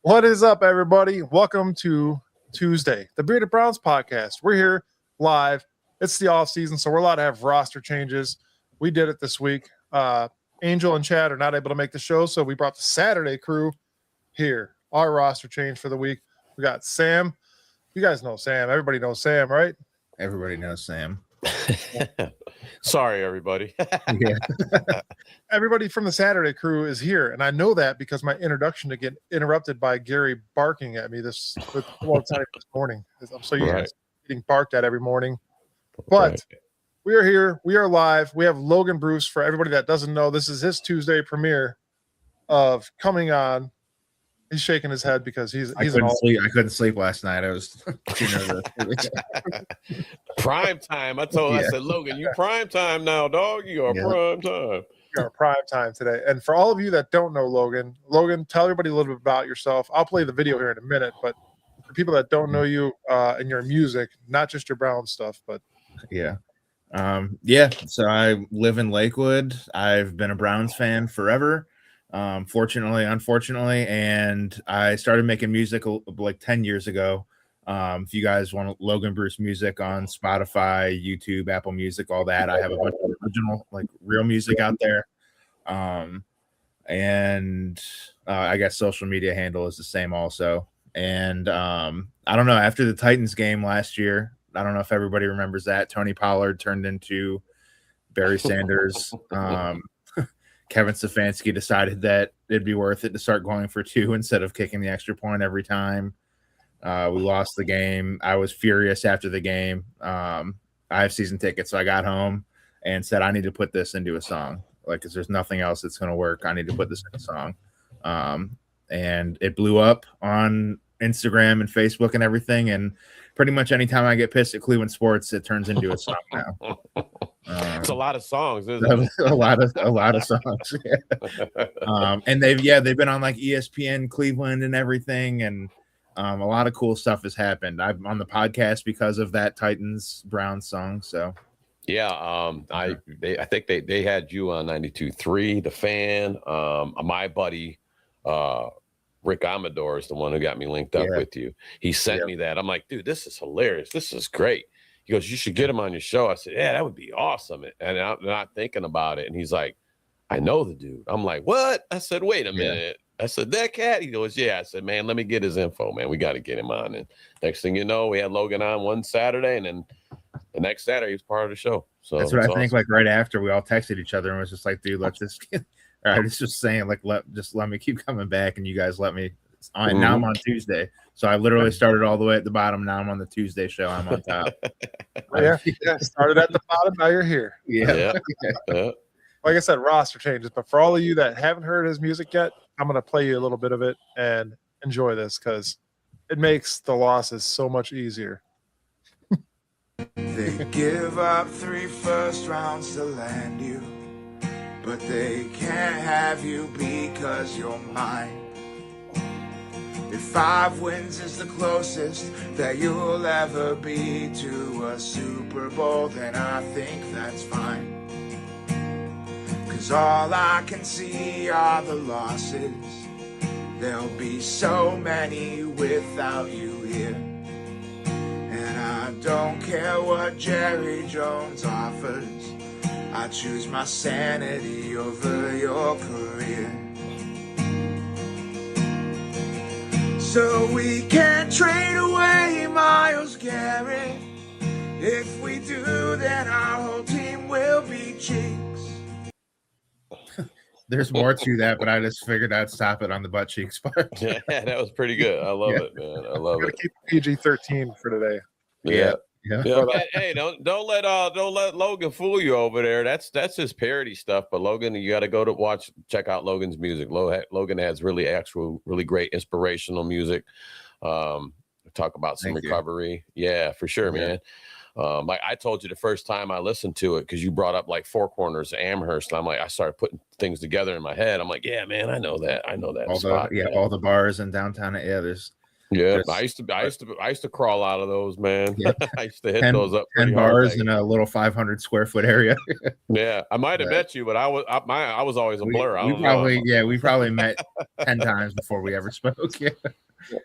What is up, everybody? Welcome to Tuesday, the Bearded Browns podcast. We're here live. It's the off season, so we're allowed to have roster changes. We did it this week. Angel and Chad are not able to make the show, so we brought the Saturday crew here. Our roster change for the week. We got Sam. You guys know Sam. Everybody knows Sam, right? Everybody knows Sam. Sorry, everybody. Yeah. Everybody from the Saturday crew is here, and I know that because my introduction to get interrupted by Gary barking at me this morning. I'm so used to getting barked at every morning. But we are here. We are live. We have Logan Bruce. For everybody that doesn't know, this is his Tuesday premiere of coming on. He's shaking his head because I couldn't sleep last night. I was prime time. I said, Logan, you prime time now, dog. You are prime time. You are prime time today. And for all of you that don't know Logan, tell everybody a little bit about yourself. I'll play the video here in a minute, but for people that don't know you and your music, not just your Brown stuff, but so I live in Lakewood. I've been a Browns fan forever. Fortunately, unfortunately, and I started making music like 10 years ago. If you guys want Logan Bruce music on Spotify, YouTube, Apple Music, all that, I have a bunch of original, like real music out there. And I guess social media handle is the same also. And I don't know, after the Titans game last year, I don't know if everybody remembers that, Tony Pollard turned into Barry Sanders. Kevin Stefanski decided that it'd be worth it to start going for two instead of kicking the extra point every time. We lost the game. I was furious after the game. I have season tickets, so I got home and said, I need to put this into a song. Like, because there's nothing else that's going to work. I need to put this in a song. And it blew up on Instagram and Facebook and everything. And pretty much anytime I get pissed at Cleveland sports, it turns into a song now. It's a lot of songs, isn't it? a lot of songs. Yeah. And they've been on like ESPN Cleveland and everything, and a lot of cool stuff has happened. I'm on the podcast because of that Titans Browns song. So I think they had you on 92.3, The Fan. My buddy Rick Amador is the one who got me linked up with you. He sent me that. I'm like, dude, this is hilarious. This is great. He goes, you should get him on your show. I said, yeah, that would be awesome. And I'm not thinking about it. And he's like, I know the dude. I'm like, what? I said, wait a minute. I said, that cat? He goes, yeah. I said, man, let me get his info, man. We got to get him on. And next thing you know, we had Logan on one Saturday, and then the next Saturday he was part of the show. So that's what I think. Like right after, we all texted each other and was just like, dude, let's just I was just saying, like, let me keep coming back, and you guys let me. Now I'm on Tuesday. So I literally started all the way at the bottom. Now I'm on the Tuesday show. I'm on top. Started at the bottom. Now you're here. Yeah. Like I said, roster changes. But for all of you that haven't heard his music yet, I'm going to play you a little bit of it and enjoy this because it makes the losses so much easier. They give up 3 first rounds to land you, but they can't have you because you're mine. If 5 wins is the closest that you'll ever be to a Super Bowl, then I think that's fine. 'Cause all I can see are the losses. There'll be so many without you here. And I don't care what Jerry Jones offers. I choose my sanity over your career. So we can't trade away Myles Garrett. If we do, then our whole team will be cheeks. There's more to that, but I just figured I'd stop it on the butt cheeks part. Yeah, that was pretty good. I love it, man. I love it. Keep PG-13 for today. Yeah. Hey, don't let Logan fool you over there. That's his parody stuff. But Logan, you got to go to check out Logan's music. Logan has really great inspirational music. Talk about some recovery. Yeah, for sure, man. Like I told you the first time I listened to it, because you brought up like Four Corners of Amherst, and I'm like, I started putting things together in my head. I'm like, yeah, man, I know that. All the bars in downtown. Yeah, there's Yeah, Just- I used to crawl out of those, man. Yeah. I used to hit 10, those up 10 pretty hard. bars in a little 500 square foot area. Yeah, I might have Right. met you, but I was always a blur. I don't know. We probably met 10 times before we ever spoke. Yeah.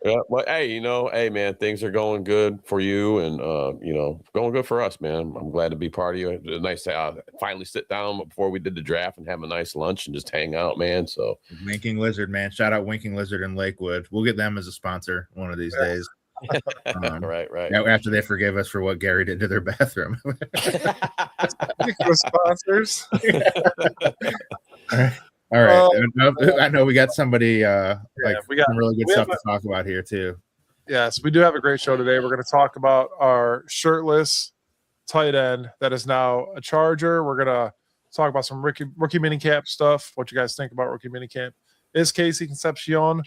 Yeah, but hey, hey man, things are going good for you, and going good for us, man. I'm glad to be part of you. It was nice to finally sit down before we did the draft and have a nice lunch and just hang out, man. So Winking Lizard, man. Shout out Winking Lizard in Lakewood. We'll get them as a sponsor one of these days. Right. After they forgive us for what Gary did to their bathroom. Sponsors. All right. I know we got somebody we got some really good stuff to talk about here too. Yes, we do have a great show today. We're going to talk about our shirtless tight end that is now a Charger. We're going to talk about some rookie minicamp stuff. What you guys think about rookie minicamp? Is Casey Concepcion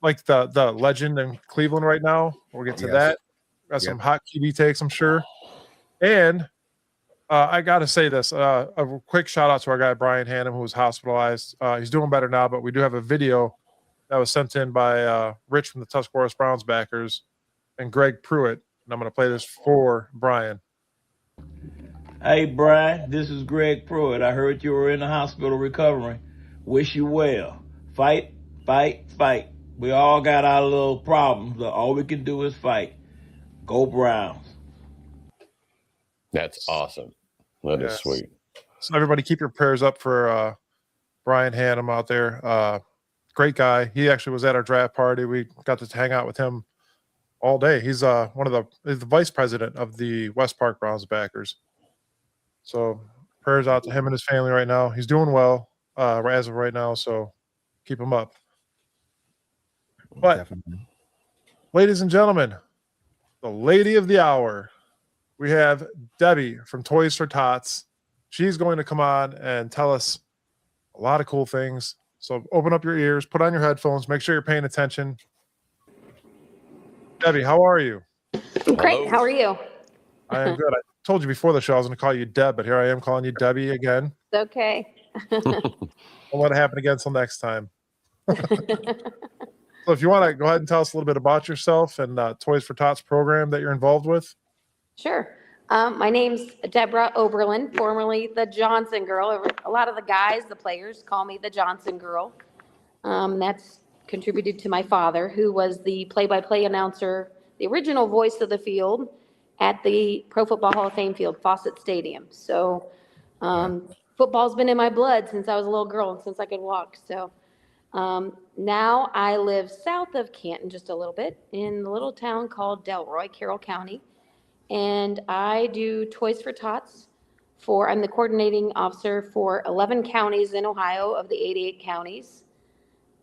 like the legend in Cleveland right now? We'll get to that. Got some hot QB takes, I'm sure. And I got to say this, a quick shout out to our guy, Brian Hannum, who was hospitalized. He's doing better now, but we do have a video that was sent in by Rich from the Tuscarawas Browns backers and Greg Pruitt. And I'm going to play this for Brian. Hey, Brian, this is Greg Pruitt. I heard you were in the hospital recovering. Wish you well. Fight, fight, fight. We all got our little problems, but all we can do is fight. Go Browns. That's awesome. That is sweet. So everybody keep your prayers up for Brian Hannum out there. Great guy. He actually was at our draft party. We got to hang out with him all day. He's he's the vice president of the West Park Browns backers. So prayers out to him and his family right now. He's doing well as of right now, so keep him up. But Definitely. ladies and gentlemen, the lady of the hour, we have Debbie from Toys for Tots. She's going to come on and tell us a lot of cool things. So open up your ears, put on your headphones, make sure you're paying attention. Debbie, how are you? Great. Hello. How are you? I am good. I told you before the show I was going to call you Deb, but here I am calling you Debbie again. It's okay. Don't let it happen again until next time. So if you want to go ahead and tell us a little bit about yourself and Toys for Tots program that you're involved with. Sure. My name's Deborah Oberlin, formerly the Johnson Girl. A lot of the guys, the players, call me the Johnson Girl. That's contributed to my father, who was the play-by-play announcer, the original voice of the field at the Pro Football Hall of Fame field, Fawcett Stadium. So football's been in my blood since I was a little girl and since I could walk. So now I live south of Canton just a little bit in a little town called Delroy, Carroll County. And I do Toys for Tots I'm the coordinating officer for 11 counties in Ohio of the 88 counties.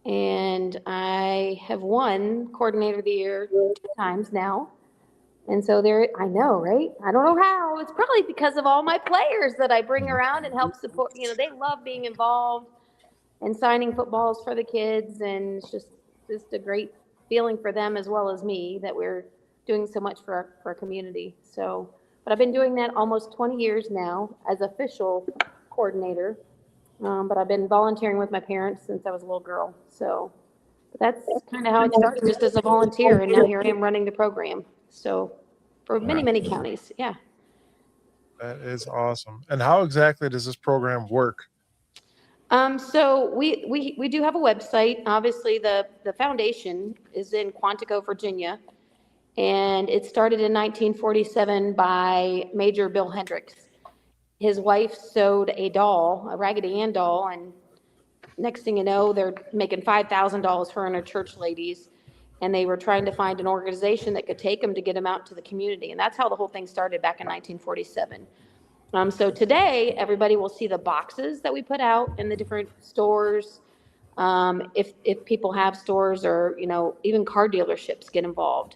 And I have won Coordinator of the Year 2 times now. And so I know, right? I don't know how. It's probably because of all my players that I bring around and help support. They love being involved and signing footballs for the kids. And it's just a great feeling for them as well as me that we're doing so much for our community. So, but I've been doing that almost 20 years now as official coordinator. But I've been volunteering with my parents since I was a little girl. So that's kind of how it started, just as a volunteer. And now here I am running the program. So for many, many counties. Yeah. That is awesome. And how exactly does this program work? So we do have a website. Obviously the foundation is in Quantico, Virginia. And it started in 1947 by Major Bill Hendricks. His wife sewed a Raggedy Ann doll, and next thing you know, they're making $5,000, her and her church ladies, and they were trying to find an organization that could take them to get them out to the community, and that's how the whole thing started back in 1947. So today, everybody will see the boxes that we put out in the different stores. If people have stores or even car dealerships get involved.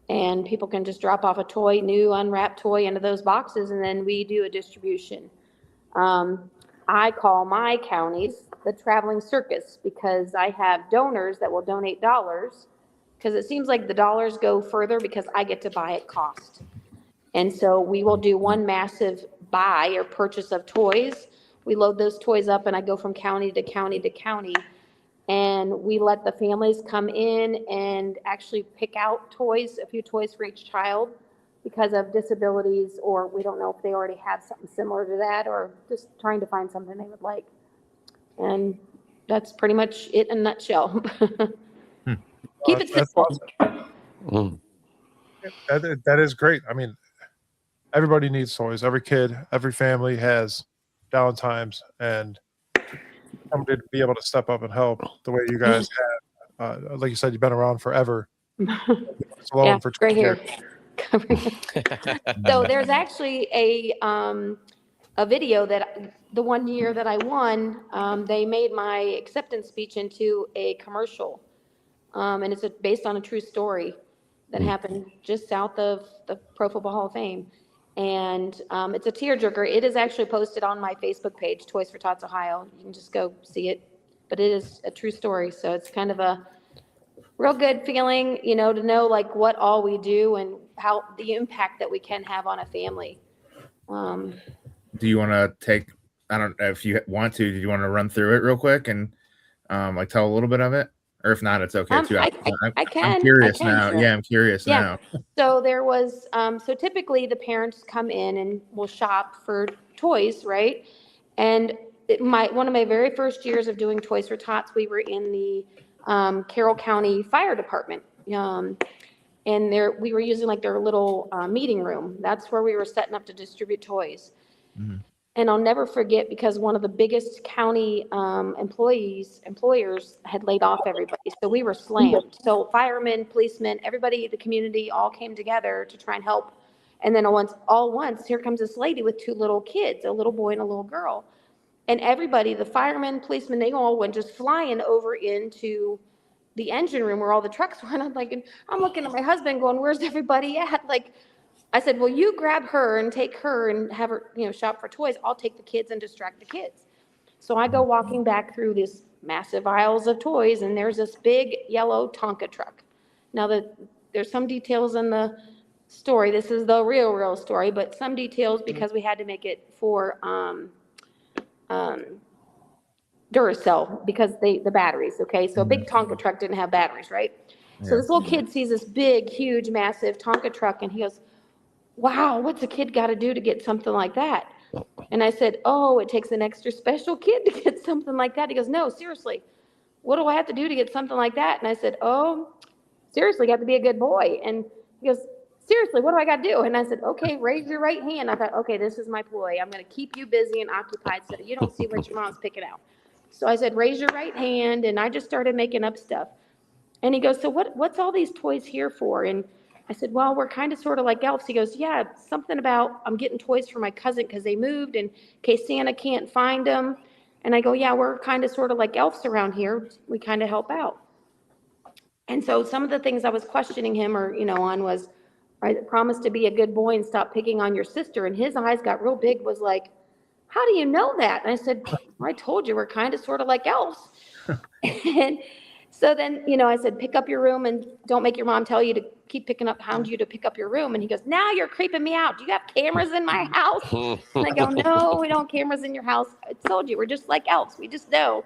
And people can just drop off a toy, new unwrapped toy into those boxes, and then we do a distribution. I call my counties the traveling circus because I have donors that will donate dollars because it seems like the dollars go further because I get to buy at cost. And so we will do one massive buy or purchase of toys. We load those toys up and I go from county to county to county And we let the families come in and actually pick out toys, a few toys for each child because of disabilities, or we don't know if they already have something similar to that, or just trying to find something they would like. And that's pretty much it in a nutshell. Keep it simple. Awesome. That is great. I mean, everybody needs toys. Every kid, every family has down times, and somebody to be able to step up and help the way you guys have. Like you said, you've been around forever. Yeah, for right here. So there's actually a video that the one year that I won, they made my acceptance speech into a commercial. And it's based on a true story that happened just south of the Pro Football Hall of Fame. And it's a tearjerker. It is actually posted on my Facebook page, Toys for Tots Ohio. You can just go see it. But it is a true story. So it's kind of a real good feeling, you know, to know like what all we do and how the impact that we can have on a family. Do you want to take, I don't know if you want to, do you want to run through it real quick and like tell a little bit of it? Or if not, it's okay too. I can. I'm curious now. Sure. Yeah, I'm curious now. So there was, so typically the parents come in and will shop for toys, right? And one of my very first years of doing Toys for Tots, we were in the Carroll County Fire Department. And we were using like their little meeting room. That's where we were setting up to distribute toys. Mm-hmm. And I'll never forget because one of the biggest county employers had laid off everybody. So we were slammed. So firemen, policemen, everybody, the community all came together to try and help. And then all once, here comes this lady with two little kids, a little boy and a little girl. And everybody, the firemen, policemen, they all went just flying over into the engine room where all the trucks were. And I'm looking at my husband going, where's everybody at? Like, I said, well, you grab her and take her and have her, shop for toys. I'll take the kids and distract the kids. So I go walking back through these massive aisles of toys, and there's this big yellow Tonka truck. Now, there's some details in the story. This is the real story, but some details because we had to make it for Duracell because the batteries, okay? So a big Tonka truck didn't have batteries, right? Yeah. So this little kid sees this big, huge, massive Tonka truck, and he goes, wow, what's a kid got to do to get something like that? And I said, oh, it takes an extra special kid to get something like that. He goes, no, seriously, what do I have to do to get something like that? And I said, oh, seriously, you have to be a good boy. And he goes, seriously, what do I got to do? And I said, okay, raise your right hand. I thought, okay, this is my ploy. I'm going to keep you busy and occupied so that you don't see what your mom's picking out. So I said, raise your right hand. And I just started making up stuff. And he goes, so what's all these toys here for? And I said, well, we're kind of sort of like elves. He goes, yeah, something about I'm getting toys for my cousin because they moved in case Santa can't find them. And I go, yeah, we're kind of sort of like elves around here. We kind of help out. And so some of the things I was questioning him on was, I promised to be a good boy and stop picking on your sister. And his eyes got real big, was like, how do you know that? And I said, well, I told you we're kind of sort of like elves. And so then, I said, pick up your room and don't make your mom tell you to keep hound you to pick up your room. And he goes, now you're creeping me out. Do you have cameras in my house? And I go, no, we don't have cameras in your house. I told you, we're just like elves. We just know.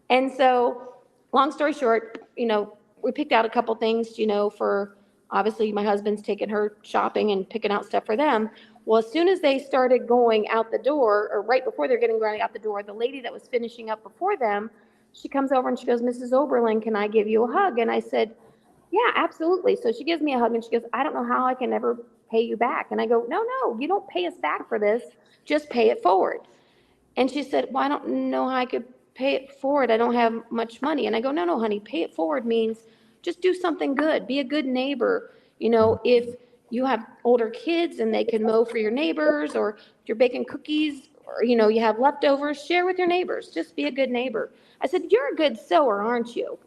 And so long story short, we picked out a couple things, for obviously my husband's taking her shopping and picking out stuff for them. Well, as soon as they started going out the door, or right before they're getting ready out the door, the lady that was finishing up before them, she comes over and she goes, Mrs. Oberlin, can I give you a hug? And I said, yeah, absolutely. So she gives me a hug and she goes, I don't know how I can ever pay you back. And I go, no, you don't pay us back for this. Just pay it forward. And she said, well, I don't know how I could pay it forward. I don't have much money. And I go, no, honey, pay it forward means just do something good. Be a good neighbor. If you have older kids and they can mow for your neighbors, or if you're baking cookies, or, you have leftovers, share with your neighbors. Just be a good neighbor. I said, you're a good sewer, aren't you?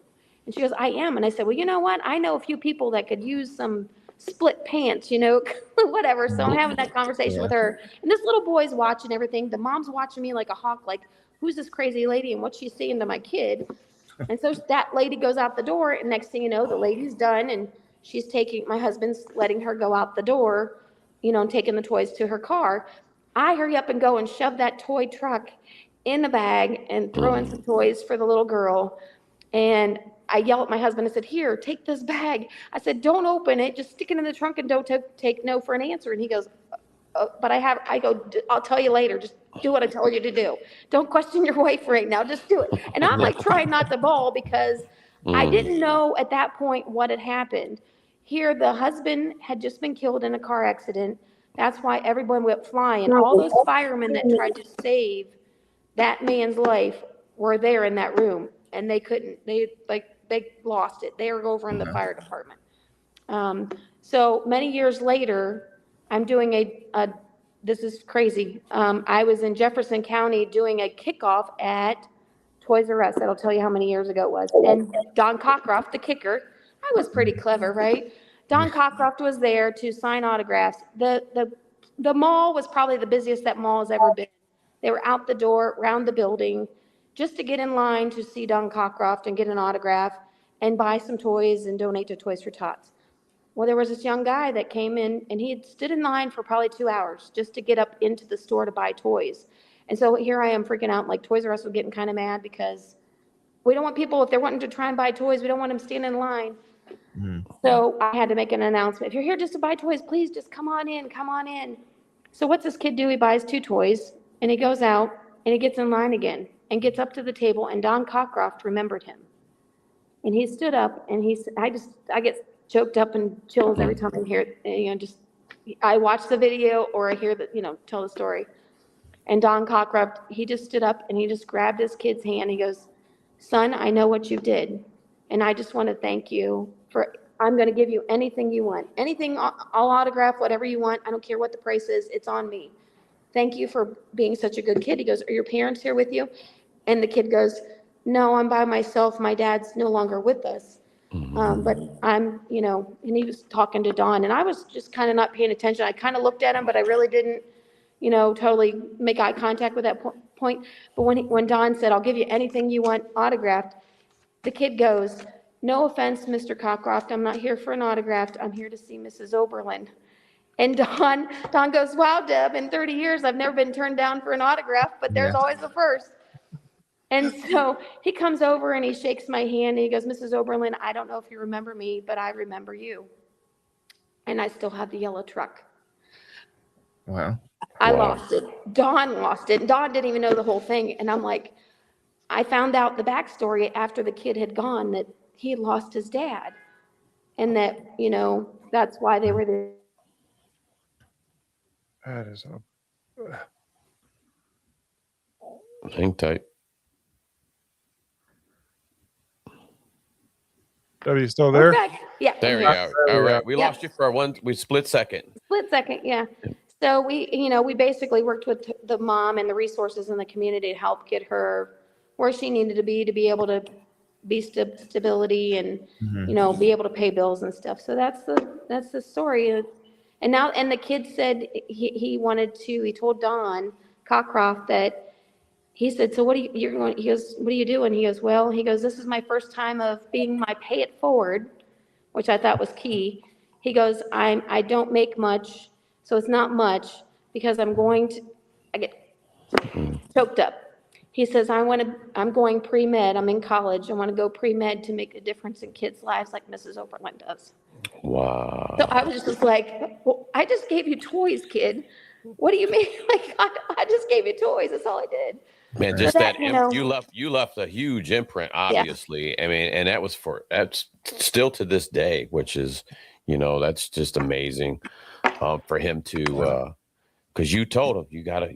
And she goes, I am. And I said, well, you know what? I know a few people that could use some split pants, whatever. So I'm having that conversation with her. And this little boy's watching everything. The mom's watching me like a hawk, like, who's this crazy lady and what's she saying to my kid? And so that lady goes out the door, and next thing you know, the lady's done, and my husband's letting her go out the door, and taking the toys to her car. I hurry up and go and shove that toy truck in the bag and throw in some toys for the little girl. And I yelled at my husband. I said, here, take this bag. I said, don't open it. Just stick it in the trunk and don't take no for an answer. And he goes, but I go, I'll tell you later. Just do what I told you to do. Don't question your wife right now. Just do it. And I'm like trying not to bawl because I didn't know at that point what had happened. Here, the husband had just been killed in a car accident. That's why everyone went flying. All those firemen that tried to save that man's life were there in that room, and they couldn't. They lost it. They were over in the fire department. So many years later, I'm doing this is crazy. I was in Jefferson County doing a kickoff at Toys R Us. That'll tell you how many years ago it was. And Don Cockcroft, the kicker, I was pretty clever, right? Don Cockcroft was there to sign autographs. The mall was probably the busiest that mall has ever been. They were out the door, around the building, just to get in line to see Don Cockcroft and get an autograph and buy some toys and donate to Toys for Tots. Well, there was this young guy that came in, and he had stood in line for probably 2 hours just to get up into the store to buy toys. And so here I am freaking out, like Toys R Us was getting kind of mad because we don't want people, if they're wanting to try and buy toys, we don't want them standing in line. So I had to make an announcement. If you're here just to buy toys, please just come on in, come on in. So what's this kid do? He buys 2 toys, and he goes out, and he gets in line again, and gets up to the table, and Don Cockcroft remembered him. And he stood up, and I get choked up and chills every time I hear it. I watch the video or I hear tell the story. And Don Cockcroft, he just stood up and he just grabbed his kid's hand. He goes, son, I know what you did. And I just want to thank you I'm going to give you anything you want. Anything, I'll autograph whatever you want. I don't care what the price is. It's on me. Thank you for being such a good kid. He goes, are your parents here with you? And the kid goes, no, I'm by myself. My dad's no longer with us. But I'm, and he was talking to Don, and I was just kind of not paying attention. I kind of looked at him, but I really didn't, totally make eye contact with that point. But when Don said, I'll give you anything you want autographed, the kid goes, no offense, Mr. Cockcroft, I'm not here for an autograph. I'm here to see Mrs. Oberlin. And Don goes, wow, Deb, in 30 years, I've never been turned down for an autograph, but there's always a first. And so he comes over and he shakes my hand and he goes, Mrs. Oberlin, I don't know if you remember me, but I remember you. And I still have the yellow truck. Wow. I lost it. Don lost it. Don didn't even know the whole thing. And I'm like, I found out the backstory after the kid had gone that he had lost his dad. And that, that's why they were there. That is Hang tight. Debbie, you still there? Yeah. There we go. All right. We lost you for we split second. Split second, yeah. So we basically worked with the mom and the resources in the community to help get her where she needed to be able to be stability and, be able to pay bills and stuff. So that's the story. And the kid said he told Don Cockcroft that he said, so he goes, what are you doing? He goes, this is my first time of being my pay it forward, which I thought was key. He goes, I don't make much, so it's not much because I get choked up. He says, I'm going pre-med. I'm in college. I want to go pre-med to make a difference in kids' lives like Mrs. Oberlin does. Wow. So I was just like, well, I just gave you toys, kid. What do you mean? Like, I just gave you toys. That's all I did. Man, just you left a huge imprint, obviously. Yeah. I mean, and that's still to this day, which is, that's just amazing for him to, because you told him you gotta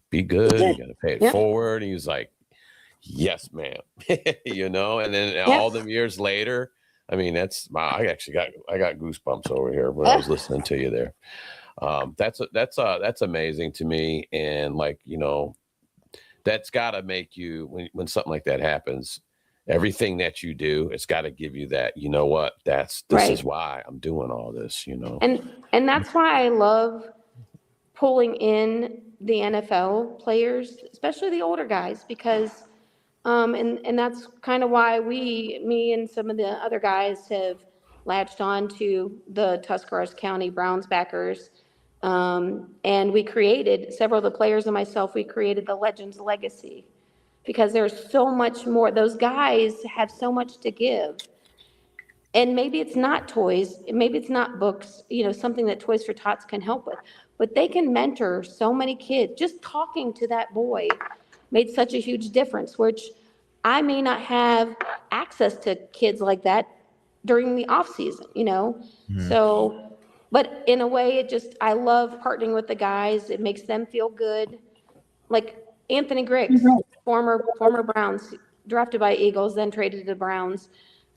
be good, you gotta pay it forward. He was like, yes, ma'am. And then all them years later, I mean, I got goosebumps over here when I was listening to you there. That's amazing to me, and that's got to make you when something like that happens. Everything that you do, it's got to give you that. You know what? This is why I'm doing all this. And that's why I love pulling in the NFL players, especially the older guys, because and that's kind of why me and some of the other guys have latched on to the Tuscarawas County Browns backers. And we created, several of the players and myself, we created the Legends Legacy, because there's so much more. Those guys have so much to give. And maybe it's not toys, maybe it's not books, something that Toys for Tots can help with, but they can mentor so many kids. Just talking to that boy made such a huge difference, which I may not have access to kids like that during the off season, So, but in a way, I love partnering with the guys. It makes them feel good. Like Anthony Griggs, former Browns, drafted by Eagles, then traded to the Browns.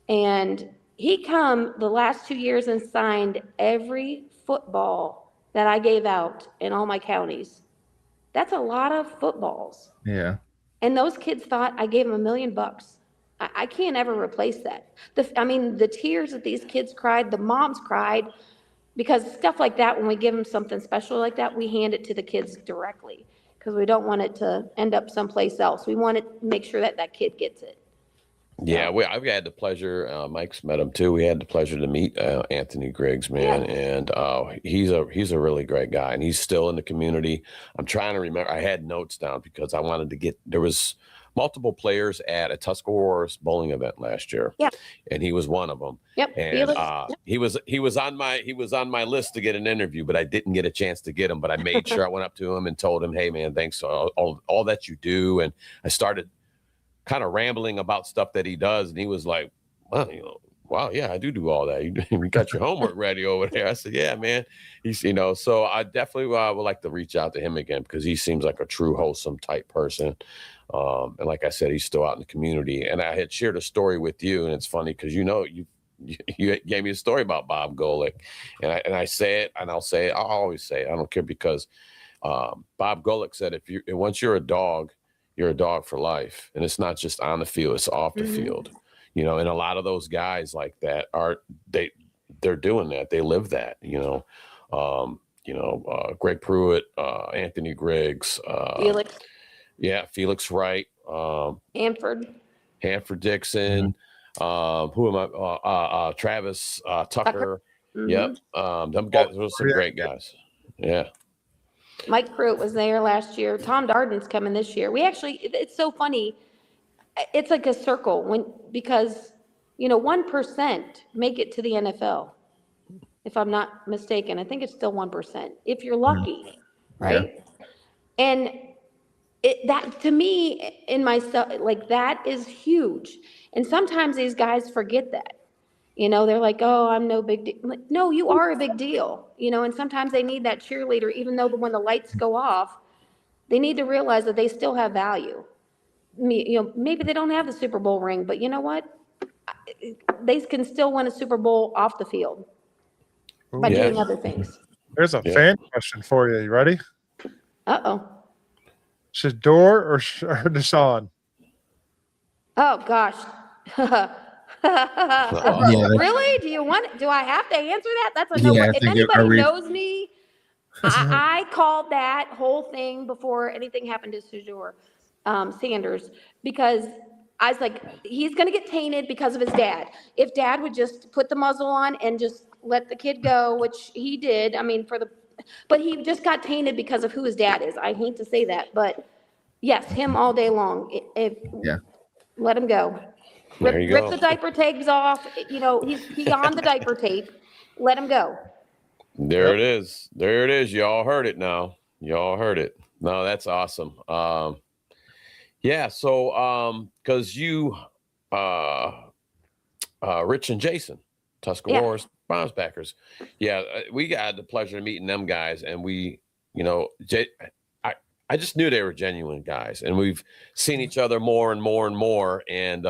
And he come the last 2 years and signed every football that I gave out in all my counties. That's a lot of footballs. Yeah. And those kids thought I gave them $1 million. I can't ever replace that. The tears that these kids cried, the moms cried, because stuff like that, when we give them something special like that, we hand it to the kids directly because we don't want it to end up someplace else. We want to make sure that that kid gets it. Yeah, I've had the pleasure. Mike's met him too. We had the pleasure to meet Anthony Griggs, man, and he's a really great guy, and he's still in the community. I'm trying to remember. I had notes down because I wanted to get. There was multiple players at a Tuscarawas bowling event last year. Yeah, and he was one of them. Yep, and he was on my list to get an interview, but I didn't get a chance to get him. But I made sure I went up to him and told him, "Hey, man, thanks for all that you do." And I started kind of rambling about stuff that he does, and he was like, "Well, wow, yeah, I do all that. You got your homework ready over there." I said, "Yeah, man." He's, so I definitely would like to reach out to him again because he seems like a true wholesome type person. And like I said, he's still out in the community. And I had shared a story with you, and it's funny because you gave me a story about Bob Golick, and I say it, and I'll always say it. I don't care because Bob Golick said, once you're a dog for life. And it's not just on the field, it's off the field, and a lot of those guys like that they're doing that. They live that, Greg Pruitt, Anthony Griggs, Felix. Yeah. Felix Wright, Hanford Dixon, who am I? Travis, Tucker. Yep. Them guys, those are some great guys. Yeah. Mike Pruitt was there last year. Tom Darden's coming this year. It's so funny. It's like a circle because 1% make it to the NFL. If I'm not mistaken, I think it's still 1%. If you're lucky, right? Yeah. And that to me, in myself, like that is huge. And sometimes these guys forget that. They're like, "Oh, I'm no big deal." Like, no, you are a big deal. And sometimes they need that cheerleader, even though when the lights go off, they need to realize that they still have value. Maybe they don't have the Super Bowl ring, but you know what? They can still win a Super Bowl off the field by doing other things. There's a fan question for you. You ready? Uh-oh. Shador or Deshaun? Oh, gosh. Really? Do I have to answer that? That's a no. If anybody knows me, I called that whole thing before anything happened to Shador Sanders because I was like, he's going to get tainted because of his dad. If dad would just put the muzzle on and just let the kid go, which he did. But he just got tainted because of who his dad is. I hate to say that, but yes, him all day long. Let him go. Rip the diaper tapes off. He's on the diaper tape. Let him go. There it is. There it is. Y'all heard it now. Y'all heard it. No, that's awesome. Yeah. So, because you, Rich and Jason, Tuscarawas Browns backers. Yeah, we got the pleasure of meeting them guys, and we, I just knew they were genuine guys, and we've seen each other more and more and more, and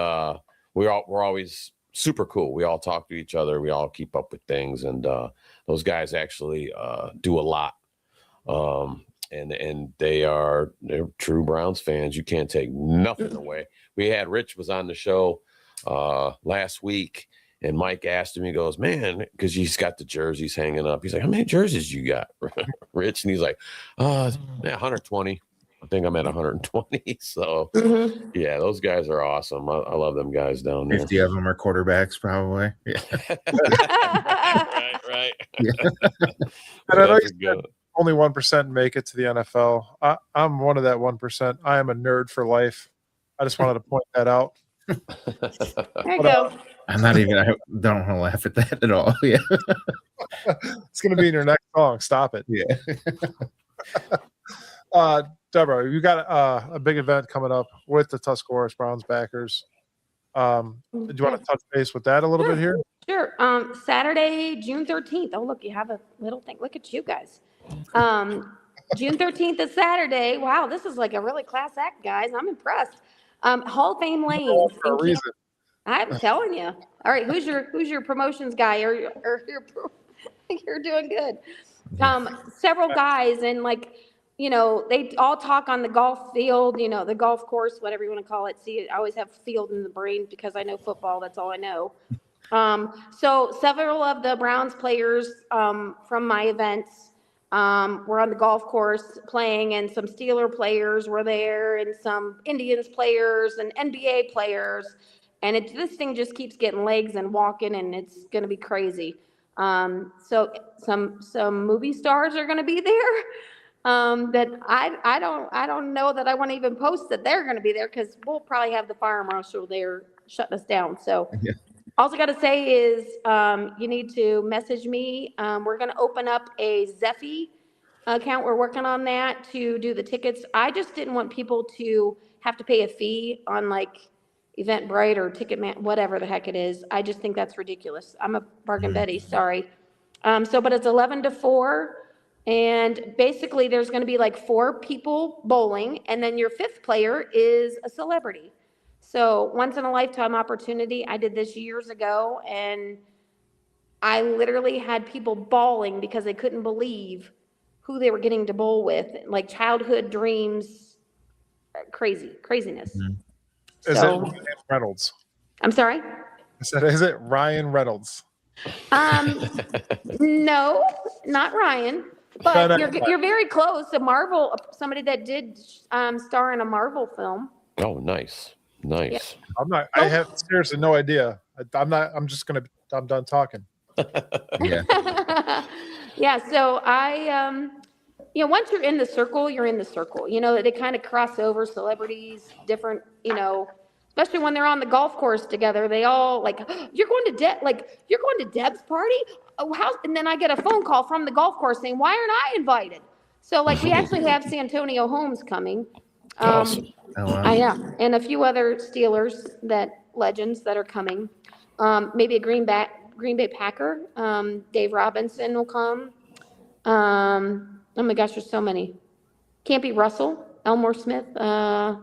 we're always super cool. We all talk to each other. We all keep up with things, and those guys actually do a lot. And they're true Browns fans. You can't take nothing away. We had Rich was on the show last week, and Mike asked him, he goes, "Man," because he's got the jerseys hanging up. He's like, "How many jerseys you got, Rich?" And he's like, 120. I think I'm at 120. So, yeah, those guys are awesome. I love them guys down there. 50 of them are quarterbacks, probably. Yeah. right. Yeah. And I know you said only 1% make it to the NFL. I'm one of that 1%. I am a nerd for life. I just wanted to point that out. There you go. I don't want to laugh at that at all. Yeah. It's going to be in your next song. Stop it. Yeah. Deborah, you got a big event coming up with the Tuscarawas Browns backers. Do you want to touch base with that a little bit here? Sure. Saturday, June 13th. Oh, look, you have a little thing. Look at you guys. June 13th is Saturday. Wow, this is like a really class act, guys. I'm impressed. Hall of Fame Lanes. For a reason. I'm telling you. All right, who's your promotions guy? Or you're doing good. Several guys, and like, you know, they all talk on the golf field, you know, the golf course, whatever you want to call it. See, I always have field in the brain because I know football. That's all I know. So several of the Browns players from my events were on the golf course playing, and some Steeler players were there, and some Indians players and NBA players. And this thing just keeps getting legs and walking, and it's going to be crazy. So some movie stars are going to be there. That I don't know that I want to even post that they're going to be there, because we'll probably have the fire marshal there shutting us down. So all I got to say is you need to message me. We're going to open up a Zeffy account. We're working on that to do the tickets. I just didn't want people to have to pay a fee on like Eventbrite or Ticketmaster, whatever the heck it is. I just think that's ridiculous. I'm a bargain Betty, sorry. But it's 11 to 4. And basically there's going to be like 4 people bowling, and then your 5th player is a celebrity. So once in a lifetime opportunity. I did this years ago, and I literally had people bawling because they couldn't believe who they were getting to bowl with, like childhood dreams, craziness. Is it Ryan Reynolds? I'm sorry? I said, is it Ryan Reynolds? No, not Ryan. But you're very close. A Marvel, somebody that did star in a Marvel film. Oh, nice. Yeah. I have seriously no idea. I'm done talking. Yeah. Yeah. So once you're in the circle, you're in the circle. You know, they kind of cross over, celebrities, different, especially when they're on the golf course together. They all like, you're going to Deb's party? Oh, and then I get a phone call from the golf course saying, why aren't I invited? So like, we actually have Santonio Holmes coming. Awesome. Oh, wow. And a few other Steelers legends that are coming. Maybe a Green Bay Packer. Dave Robinson will come. Oh my gosh, there's so many. Campy Russell, Elmore Smith. Campy's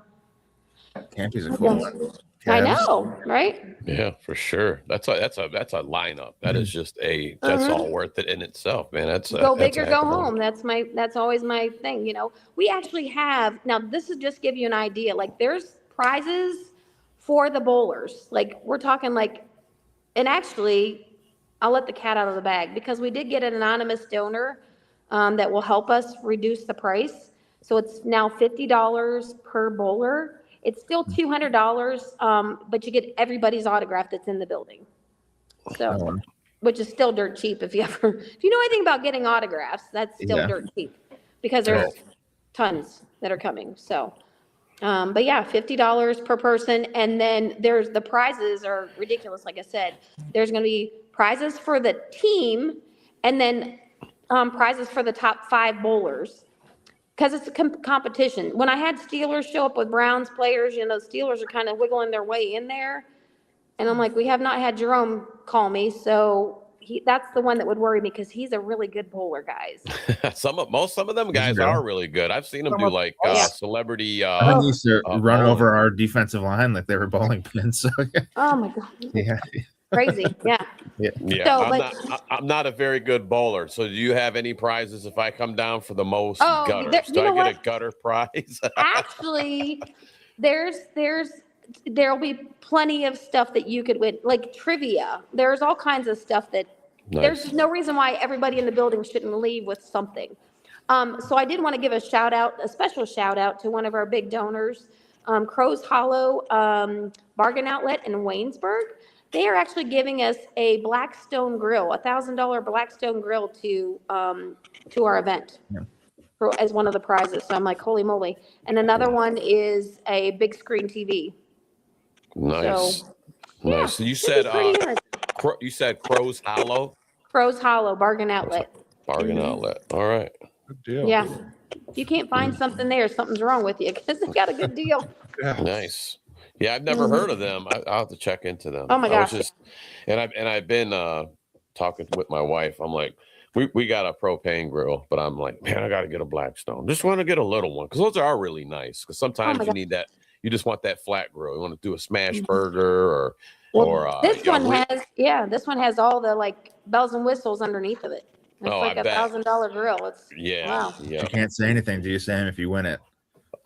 a cool one. I know, right? Yeah, for sure. That's a lineup. That is just that's all worth it in itself, man. Go big or go home. That's always my thing. We actually have, now this is just give you an idea. Like there's prizes for the bowlers. Like we're talking like, and actually I'll let the cat out of the bag, because we did get an anonymous donor that will help us reduce the price. So it's now $50 per bowler. It's still $200, but you get everybody's autograph that's in the building. So, which is still dirt cheap if you know anything about getting autographs, that's still dirt cheap, because there's tons that are coming. So, but yeah, $50 per person. And then the prizes are ridiculous. Like I said, there's going to be prizes for the team, and then prizes for the top 5 bowlers. Because it's a competition. When I had Steelers show up with Browns players, Steelers are kind of wiggling their way in there. And I'm like, we have not had Jerome call me. So that's the one that would worry me, because he's a really good bowler, guys. Some of them guys are really good. I've seen them do like celebrity. I used to run over our defensive line like they were bowling pins. So, oh my God. Yeah. Crazy. Yeah. So, I'm not a very good bowler. So do you have any prizes if I come down for the most gutters? Do I get a gutter prize? Actually, there'll be plenty of stuff that you could win, like trivia. There's all kinds of stuff that there's no reason why everybody in the building shouldn't leave with something. So I did want to give a special shout out to one of our big donors, Crow's Hollow Bargain Outlet in Waynesburg. They are actually giving us a Blackstone grill, $1,000 Blackstone grill to our event. Yeah. as one of the prizes. So I'm like, holy moly. And another one is a big screen TV. Nice. So, Nice. So you should be pretty good. you said Crow's Hollow Crow's Hollow Bargain Outlet. Bargain Mhm. Outlet. All right. Good deal. Yeah. If you can't find something there, something's wrong with you because they got a good deal. Yeah. Nice. Yeah, I've never heard of them. I'll have to check into them. Oh my gosh. I've been talking with my wife. I'm like, we got a propane grill, but I'm like, man, I got to get a Blackstone. Just want to get a little one because those are really nice. Because sometimes you need that. You just want that flat grill. You want to do a smash burger this one has all the like bells and whistles underneath of it. It's like a $1,000 grill. It's wow. You can't say anything to you, Sam, if you win it.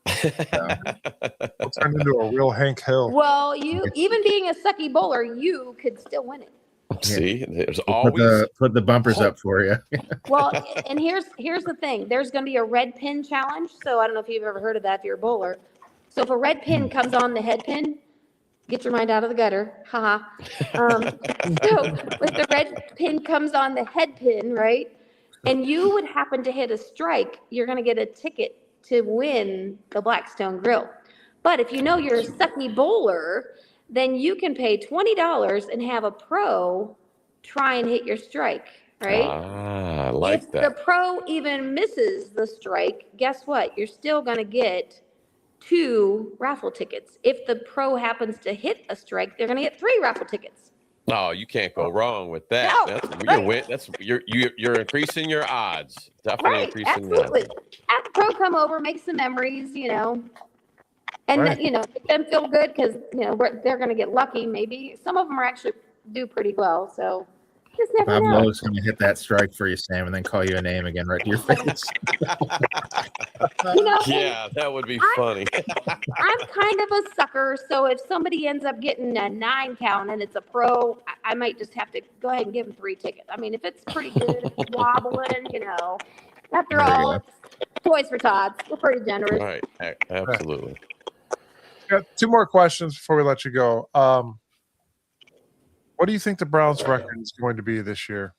It'll turn into a real Hank Hill. Well, you even being a sucky bowler, you could still win it. See, there's We'll always put the bumpers up for you. Well, and here's the thing. There's going to be a red pin challenge. So I don't know if you've ever heard of that if you're a bowler. So if a red pin comes on the head pin, get your mind out of the gutter. Haha. So if the red pin comes on the head pin, right, and you would happen to hit a strike, you're going to get a ticket to win the Blackstone grill. But if you know you're a sucky bowler, then you can pay $20 and have a pro try and hit your strike, right? I like if that. the pro even misses the strike, guess what? You're still going to get 2 raffle tickets. If the pro happens to hit a strike, they're going to get 3 raffle tickets. No, you can't go wrong with that. No, You're increasing your odds. Definitely Right, increasing absolutely. your odds. Have the pro come over, make some memories, and Right. make them feel good because they're going to get lucky. Maybe some of them are actually do pretty well. So just never Bob know. Lowe's going to hit that strike for you, Sam, and then call you a name again right to your face. Yeah, that would be funny. I'm kind of a sucker, so if somebody ends up getting a 9 count and it's a pro, I might just have to go ahead and give them 3 tickets. I mean, if it's pretty good, if it's wobbling, after There you all, Toys for Tots. We're pretty generous. Right. Absolutely. Got 2 more questions before we let you go. What do you think the Browns' record is going to be this year?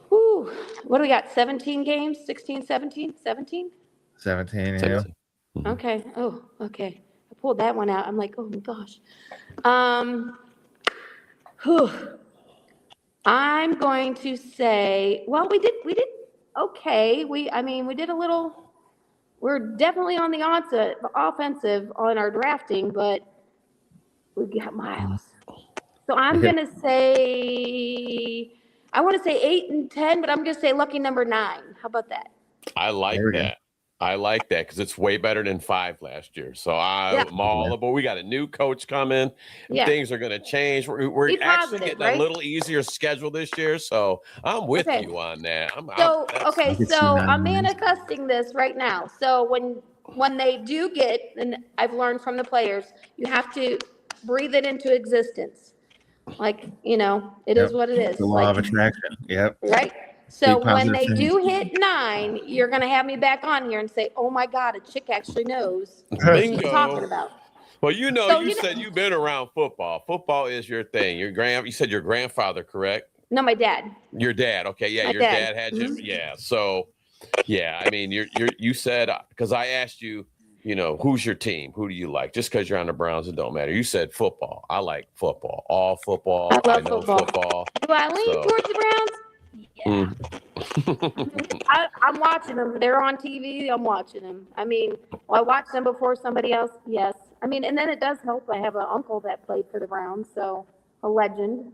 Whew. What do we got? 17 games? 16, 17? 17? 17, yeah. 17. Okay. Oh, okay. I pulled that one out. I'm like, oh my gosh. I'm going to say, well, we did okay. We did a little. We're definitely on the offensive on our drafting, but we got miles. So I'm gonna say, I want to say 8 and 10, but I'm gonna say lucky number 9. How about that? I like that. I like that because it's way better than 5 last year. So I'm all aboard. We got a new coach coming. Yeah. Things are going to change. We're Be actually positive, getting right? a little easier schedule this year. So I'm with you on that. So I could see I'm 9 wins. manifesting this right now. So when they do get, and I've learned from the players, you have to breathe it into existence. Like, it is what it is. The law of attraction. Yep. Right? So Big when positive they things. do hit 9, you're going to have me back on here and say, oh my God, a chick actually knows what she's Bingo. talking about. Well, So, you said you've been around football. Football is your thing. You said your grandfather, correct? No, my dad. Your dad. Okay. Yeah. My Your dad. dad had you. Yeah. So, yeah, I mean, you said, because I asked you, who's your team? Who do you like? Just because you're on the Browns, it don't matter. You said football. I like football. All football. I love know football. Do I lean towards the Browns? Yeah. I'm watching them. They're on TV. I'm watching them. I mean, I watched them before somebody else. Yes. I mean, and then it does help. I have an uncle that played for the Browns, so a legend.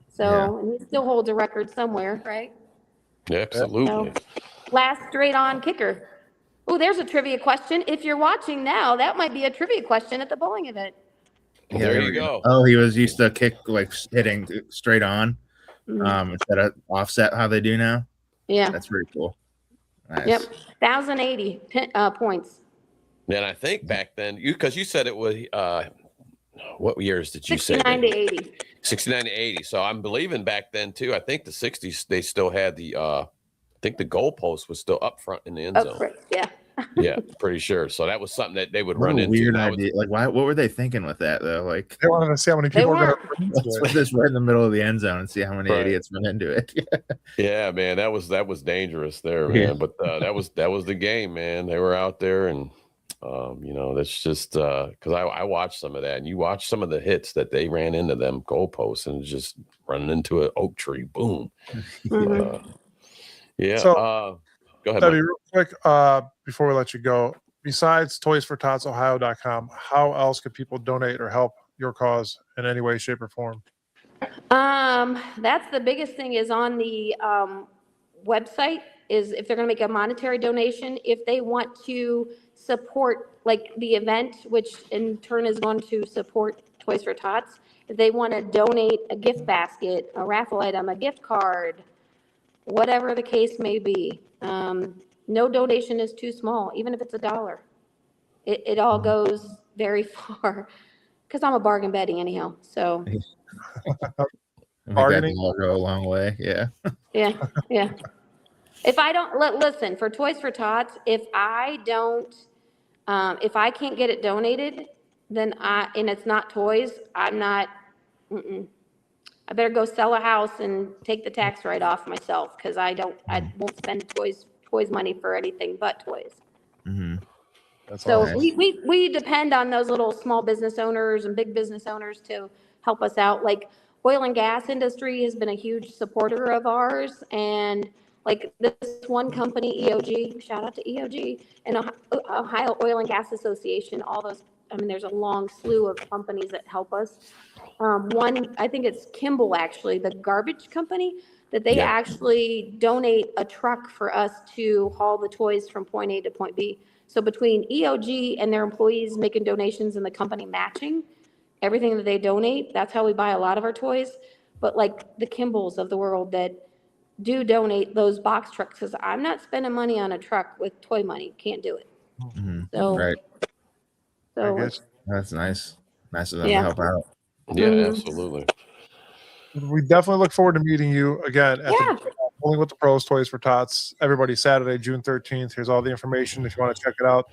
So, and he still holds a record somewhere, right? Absolutely. So, last straight on kicker. Oh, there's a trivia question. If you're watching now, that might be a trivia question at the bowling event. Yeah, There you go. Oh, he was used to kick like hitting straight on Mhm. instead of offset how they do now. Yeah. That's pretty cool. Nice. Yep. 1,080 points. And I think back then, because you said it was, what years did you say? 69 to 80. 69 to 80. So I'm believing back then too. I think the 60s, they still had I think the goalpost was still up front in the end zone. Yeah. Yeah, pretty sure. So that was something that they would What run a into. weird That idea. Like, why? What were they thinking with that though? Like, They wanted to see how many They people are going weren't. to run into let's put it. this right in the middle of the end zone and see how many Right. idiots run into it. Yeah, man, that was dangerous there, Yeah. man. But that was the game, man. They were out there, and that's just because I watched some of that, and you watch some of the hits that they ran into them goalposts and just running into an oak tree, boom. Mhm. Yeah. So, Go ahead, Debbie, Mike. real quick, before we let you go, besides toysfortotsohio.com, how else could people donate or help your cause in any way, shape, or form? That's the biggest thing is on the website is if they're going to make a monetary donation, if they want to support like the event, which in turn is going to support Toys for Tots, if they want to donate a gift basket, a raffle item, a gift card, whatever the case may be, no donation is too small, even if it's $1. It all goes very far because I'm a bargain Betty anyhow. So I think that Bargaining? can all go a long way. Yeah. yeah. If I don't listen for Toys for Tots, if I don't, if I can't get it donated, then and it's not toys, I'm not. I better go sell a house and take the tax write off myself because I won't spend toys money for anything but toys. Mm-hmm. That's So awesome. we depend on those little small business owners and big business owners to help us out. Like oil and gas industry has been a huge supporter of ours. And like this one company, EOG, shout out to EOG and Ohio Oil and Gas Association, all those, I mean, there's a long slew of companies that help us. One, I think it's Kimball actually, the garbage company, that they actually donate a truck for us to haul the toys from point A to point B. So between EOG and their employees making donations and the company matching everything that they donate, that's how we buy a lot of our toys. But like the Kimballs of the world that do donate those box trucks, because I'm not spending money on a truck with toy money. Can't do it. Mm-hmm. So, Right. so I guess. That's nice. Nice of them to Yeah. help out. Yeah, Mhm. absolutely. We definitely look forward to meeting you again at Yeah. the Bowling with the Pros Toys for Tots. Everybody, Saturday, June 13th. Here's all the information if you want to check it out.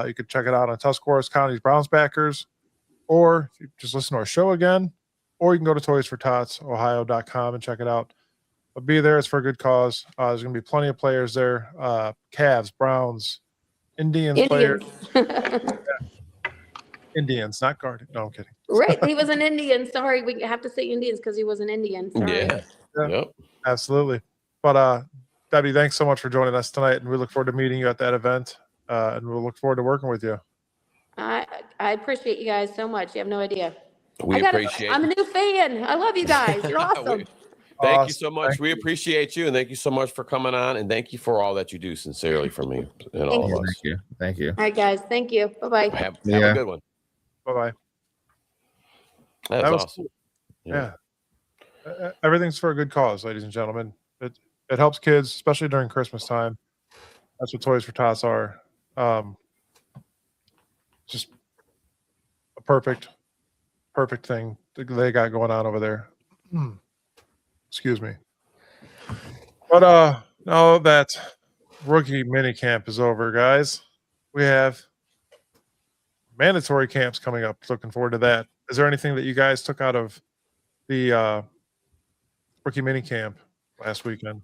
You could check it out on Tuscarawas County's Browns Backers, or you just listen to our show again, or you can go to toysfortotsohio.com and check it out. But be there. It's for a good cause. There's going to be plenty of players there. Cavs, Browns, Indians players. Indians, not Guardians. No, I'm kidding. Right. He was an Indian. Sorry. We have to say Indians because he was an Indian. Sorry. Yeah. Yep. Absolutely. But Debbie, thanks so much for joining us tonight, and we look forward to meeting you at that event. And we'll look forward to working with you. I appreciate you guys so much. You have no idea. We appreciate I'm a new fan. I love you guys. You're awesome. Thank you so much. Thank We you. appreciate you, and thank you so much for coming on, and thank you for all that you do sincerely for me and all of us. Thank you. Thank you. All right, guys. Thank you. Bye-bye. Have Yeah. a good one. Bye-bye. That That was was awesome. Yeah. Everything's for a good cause, ladies and gentlemen. It helps kids, especially during Christmas time. That's what Toys for Tots are. Just a perfect thing they got going on over there. Excuse me. But now that rookie mini camp is over, guys, we have mandatory camps coming up. Looking forward to that. Is there anything that you guys took out of the rookie mini camp last weekend?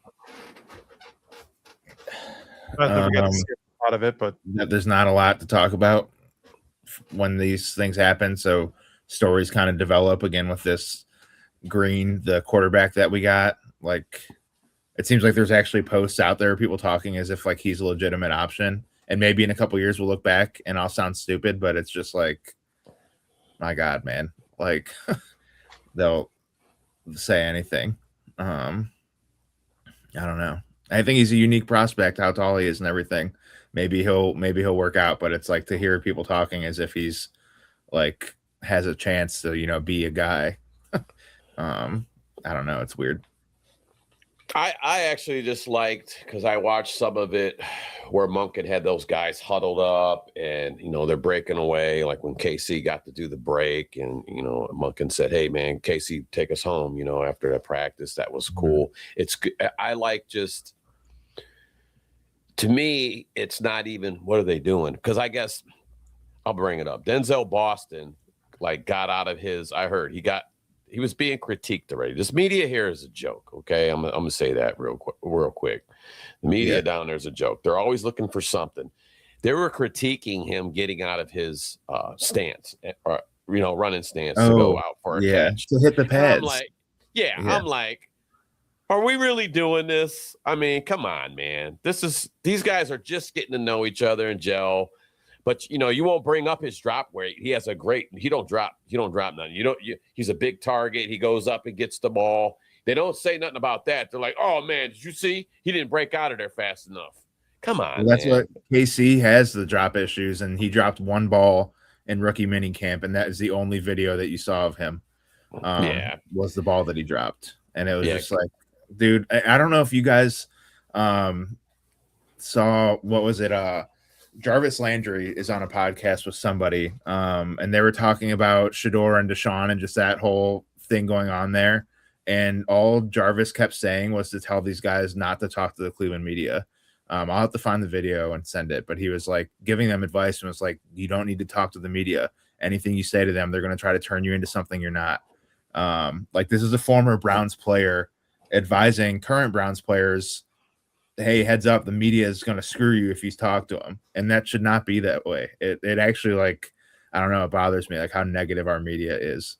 Not that we got to see a lot of it, but There's not a lot to talk about when these things happen. So stories kind of develop again with this Green, the quarterback that we got. Like, it seems like there's actually posts out there, people talking as if like he's a legitimate option. And maybe in a couple years we'll look back and I'll sound stupid, but it's just like, my God, man, like they'll say anything. I don't know. I think he's a unique prospect, how tall he is and everything. Maybe he'll work out, but it's like to hear people talking as if he's like has a chance to, be a guy. I don't know. It's weird. I actually just liked, because I watched some of it where Monken had those guys huddled up and, they're breaking away. Like when KC got to do the break and, Monken said, "Hey, man, KC, take us home," after that practice. That was cool. It's I like just to me, it's not even what are they doing? Because I guess I'll bring it up. Denzel Boston got out of his. I heard he was being critiqued already. This media here is a joke. Okay, I'm gonna say that real quick. The media down there is a joke. They're always looking for something. They were critiquing him getting out of his stance or running stance to go out for a catch to hit the pads. I'm like, I'm like, are we really doing this? I mean, come on, man. These guys are just getting to know each other and gel. But you won't bring up his drop weight. He has he don't drop nothing. He's a big target. He goes up and gets the ball. They don't say nothing about that. They're like, oh man, did you see? He didn't break out of there fast enough. Come on. Well, that's what KC has, the drop issues, and he dropped one ball in rookie mini camp, and that is the only video that you saw of him. Was the ball that he dropped. And it was just like, dude, I don't know if you guys saw, what was it? Jarvis Landry is on a podcast with somebody, and they were talking about Shedeur and Deshaun and just that whole thing going on there. And all Jarvis kept saying was to tell these guys not to talk to the Cleveland media. I'll have to find the video and send it, but he was like giving them advice and was like, you don't need to talk to the media. Anything you say to them, they're going to try to turn you into something you're not. This is a former Browns player advising current Browns players, hey, heads up, the media is going to screw you if you talk to them. And that should not be that way. It actually, I don't know, it bothers me, how negative our media is.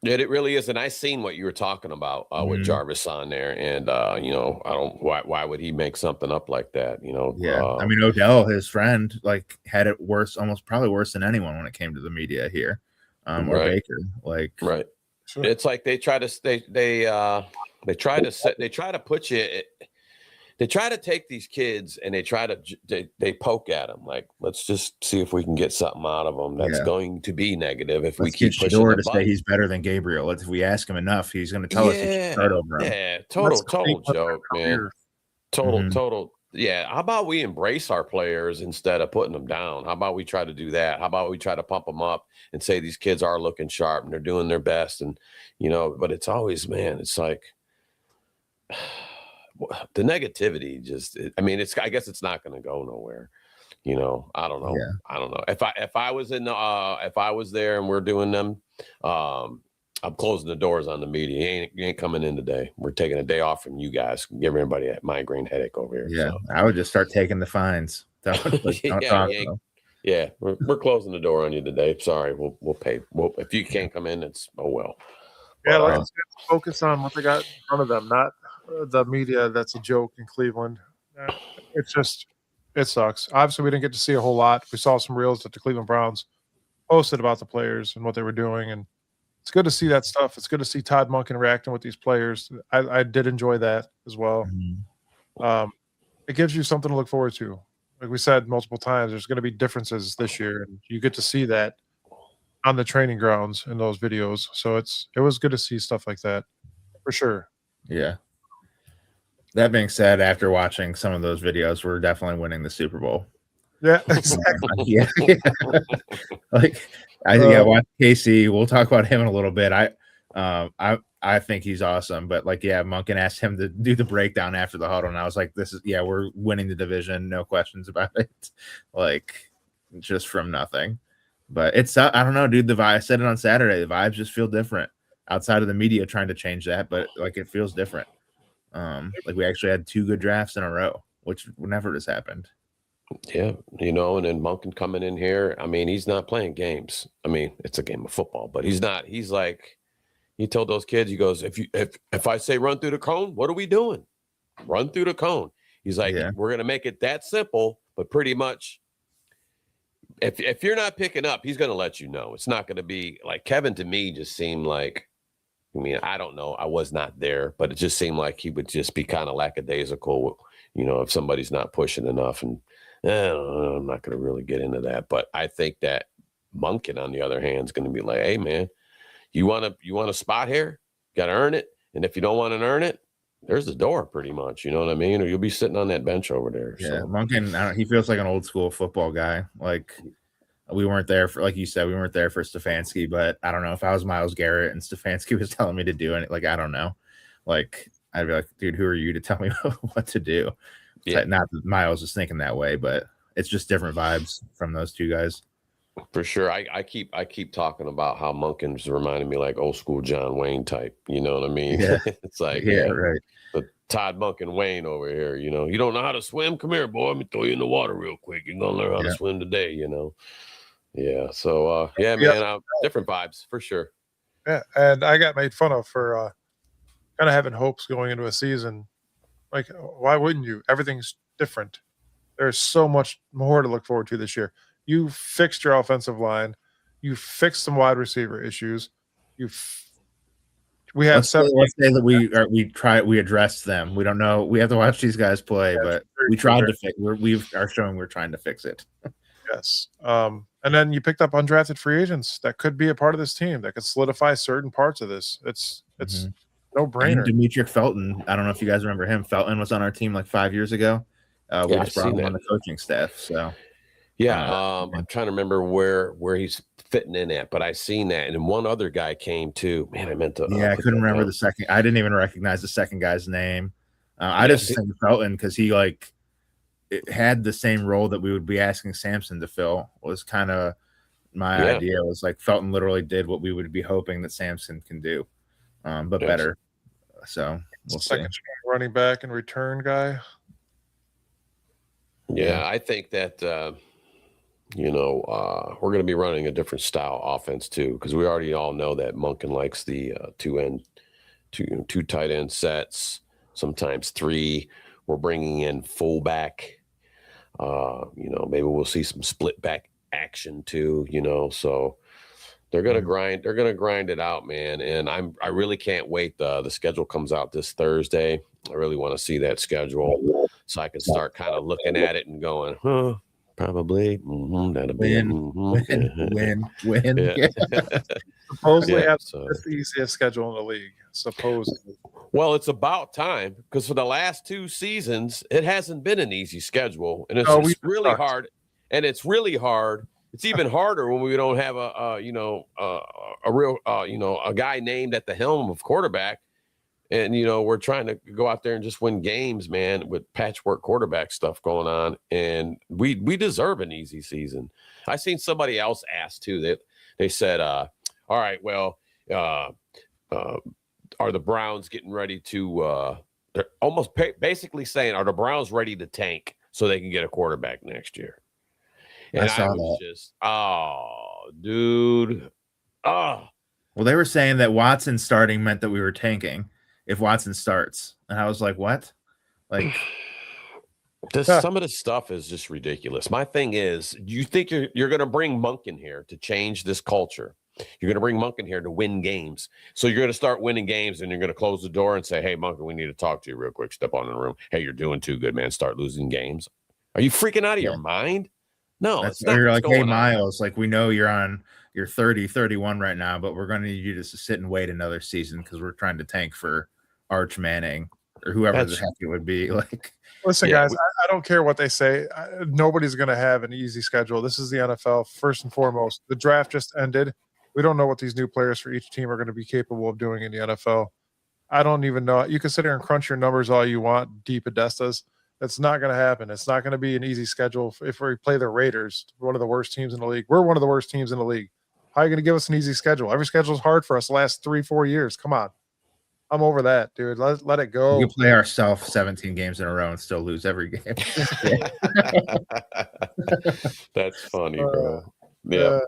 Yeah, it really is. And I seen what you were talking about with Jarvis on there. And, I don't, why would he make something up like that? I mean, Odell, his friend, had it worse, probably worse than anyone when it came to the media here, or Baker. Right. Sure. It's like they try to put you. They try to take these kids and they poke at them. Let's just see if we can get something out of them that's going to be negative. If we keep pushing Shedeur to say he's better than Gabriel, if we ask him enough, he's going to tell us he should start over him. Yeah, total joke, man. Total. Yeah. How about we embrace our players instead of putting them down? How about we try to do that? How about we try to pump them up and say these kids are looking sharp and they're doing their best? And but it's always, man, it's like. The negativity I guess it's not going to go nowhere. I don't know. Yeah. I don't know. If I was there and we're doing them, I'm closing the doors on the media. You ain't coming in today. We're taking a day off from you guys. Give everybody a migraine headache over here. Yeah. So. I would just start taking the fines. Don't talk. Yeah. We're closing the door on you today. Sorry. We'll pay. If you can't come in, it's well. Yeah. Let's focus on what they got in front of them, not the media. That's a joke in Cleveland. It sucks. Obviously, we didn't get to see a whole lot. We saw some reels that the Cleveland Browns posted about the players and what they were doing, and it's good to see that stuff. It's good to see Todd Monken interacting with these players. I did enjoy that as well. Mm-hmm. It gives you something to look forward to. Like we said multiple times, there's going to be differences this year, and you get to see that on the training grounds in those videos. So it was good to see stuff like that for sure. Yeah. That being said, after watching some of those videos, we're definitely winning the Super Bowl. Yeah, exactly. Yeah. Watch KC. We'll talk about him in a little bit. I think he's awesome, but Monken asked him to do the breakdown after the huddle, and I was like, we're winning the division, no questions about it. Just from nothing. But I don't know, dude. The vibe, I said it on Saturday. The vibes just feel different outside of the media trying to change that, but it feels different. We actually had 2 good drafts in a row, which never has happened. Yeah, and then Monken coming in here. I mean, he's not playing games. I mean, it's a game of football, but he's not. He's like, he told those kids, he goes, if I say run through the cone, what are we doing? Run through the cone. He's like, we're gonna make it that simple, but pretty much, if you're not picking up, he's gonna let you know. It's not gonna be like Kevin. To me, just seemed like. I mean, I don't know. I was not there, but it just seemed like he would just be kind of lackadaisical, if somebody's not pushing enough. And I'm not going to really get into that. But I think that Monken, on the other hand, is going to be like, hey, man, you want a spot here? Got to earn it. And if you don't want to earn it, there's the door pretty much. You know what I mean? Or you'll be sitting on that bench over there. Yeah, so. Monken, he feels like an old school football guy. We weren't there for, like you said, we weren't there for Stefanski, but I don't know if I was Myles Garrett and Stefanski was telling me to do it. I don't know. I'd be like, dude, who are you to tell me what to do? Yeah. Not that Miles is thinking that way, but it's just different vibes from those two guys. For sure. I keep talking about how Monken's reminding me like old school John Wayne type. You know what I mean? Yeah. It's like, Right. the Todd Monken Wayne over here, you know. You don't know how to swim? Come here, boy. Let me throw you in the water real quick. You're gonna learn how to swim today, you know. Yeah. So man, different vibes for sure. Yeah, and I got made fun of for kind of having hopes going into a season. Like, why wouldn't you? Everything's different. There's so much more to look forward to this year. You fixed your offensive line. You fixed some wide receiver issues. We have let's say that we addressed them. We don't know. We have to watch these guys play, but we tried to fix. Are showing we're trying to fix it. Yes. And then you picked up undrafted free agents that could be a part of this team that could solidify certain parts of this. It's no brainer. Demetric Felton. I don't know if you guys remember him. Felton was on our team like 5 years ago. We just brought him on the coaching staff. So I'm trying to remember where he's fitting in at, but I seen that, and then one other guy came too. Man, I meant to. I couldn't remember the second. I didn't even recognize the second guy's name. I just think Felton because he it had the same role that we would be asking Samson to fill. Was kind of my idea. It was like Felton literally did what we would be hoping that Samson can do, but better. So we'll second string running back and return guy. Yeah, I think that we're going to be running a different style offense too, because we already all know that Monken likes the two tight end sets, sometimes three. We're bringing in fullback. Maybe we'll see some split back action too. So they're going to grind. They're going to grind it out, man. And I really can't wait. The schedule comes out this Thursday. I really want to see that schedule so I can start kind of looking at it and going, probably that'll be win. Yeah. Supposedly that's the easiest schedule in the league. Supposedly. Well, it's about time because for the last 2 seasons, it hasn't been an easy schedule, and it's really hard. And it's really hard. It's even harder when we don't have a real a guy named at the helm of quarterback. And, we're trying to go out there and just win games, man, with patchwork quarterback stuff going on. And we deserve an easy season. I seen somebody else ask, too, that they said, all right, well, are the Browns getting ready to they're almost basically saying, are the Browns ready to tank so they can get a quarterback next year? And I was just, dude. Well, they were saying that Watson starting meant that we were tanking if Watson starts. And I was like, what? Like, some of this stuff is just ridiculous. My thing is, you think you're going to bring Monken here to change this culture. You're going to bring Monken here to win games. So you're going to start winning games and you're going to close the door and say, hey, Monken, we need to talk to you real quick. Step on in the room. Hey, you're doing too good, man. Start losing games. Are you freaking out of your mind? No, it's not. You're like, hey, Miles, like we know you're 30, 31 right now, but we're going to need you to sit and wait another season because we're trying to tank for Arch Manning or whoever the heck it would be. Like, listen, guys, I don't care what they say. Nobody's going to have an easy schedule. This is the NFL. First and foremost, the draft just ended. We don't know what these new players for each team are going to be capable of doing in the NFL. I don't even know. You can sit here and crunch your numbers all you want, deep Podestas. It's not going to happen. It's not going to be an easy schedule if we play the Raiders, one of the worst teams in the league. We're one of the worst teams in the league. How are you going to give us an easy schedule? Every schedule is hard for us the last 3-4 years. Come on. I'm over that, dude. Let it go. We play ourselves 17 games in a row and still lose every game. That's funny, bro. Yeah.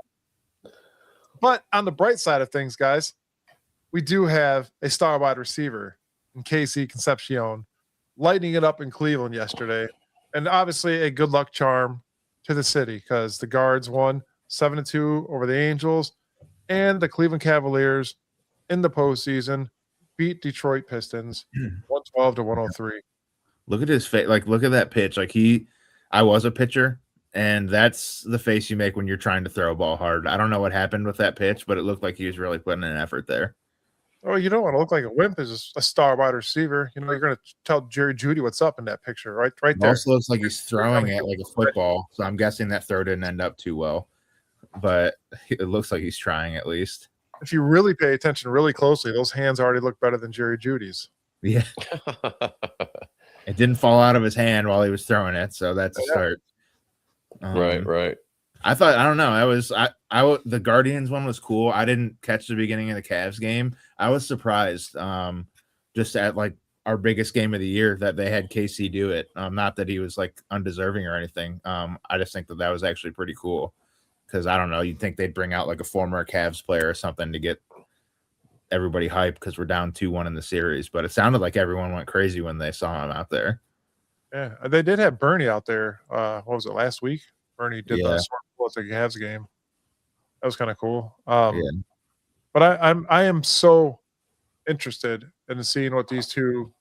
But on the bright side of things, guys, we do have a star wide receiver in KC Concepcion lighting it up in Cleveland yesterday. And obviously a good luck charm to the city because the Guards won 7-2 over the Angels, and the Cleveland Cavaliers in the postseason beat Detroit Pistons 112-103. Look at his face. Like, look at that pitch. Like I was a pitcher, and that's the face you make when you're trying to throw a ball hard. I don't know what happened with that pitch, but it looked like he was really putting an effort there. Oh, you don't want to look like a wimp as a star wide receiver. You're going to tell Jerry Jeudy what's up in that picture, right there. Also looks like he's throwing it like a football, so I'm guessing that throw didn't end up too well. But it looks like he's trying at least. If you really pay attention really closely, those hands already look better than Jerry Jeudy's. Yeah. It didn't fall out of his hand while he was throwing it, so that's a start. Right. I don't know. The Guardians one was cool. I didn't catch the beginning of the Cavs game. I was surprised, just at like our biggest game of the year that they had KC do it. Not that he was like undeserving or anything. I just think that was actually pretty cool because I don't know. You'd think they'd bring out like a former Cavs player or something to get everybody hyped because we're down 2-1 in the series. But it sounded like everyone went crazy when they saw him out there. Yeah, they did have Bernie out there. What was it, last week? Bernie did the sort of at the Cavs game. That was kind of cool. But I am so interested in seeing what these two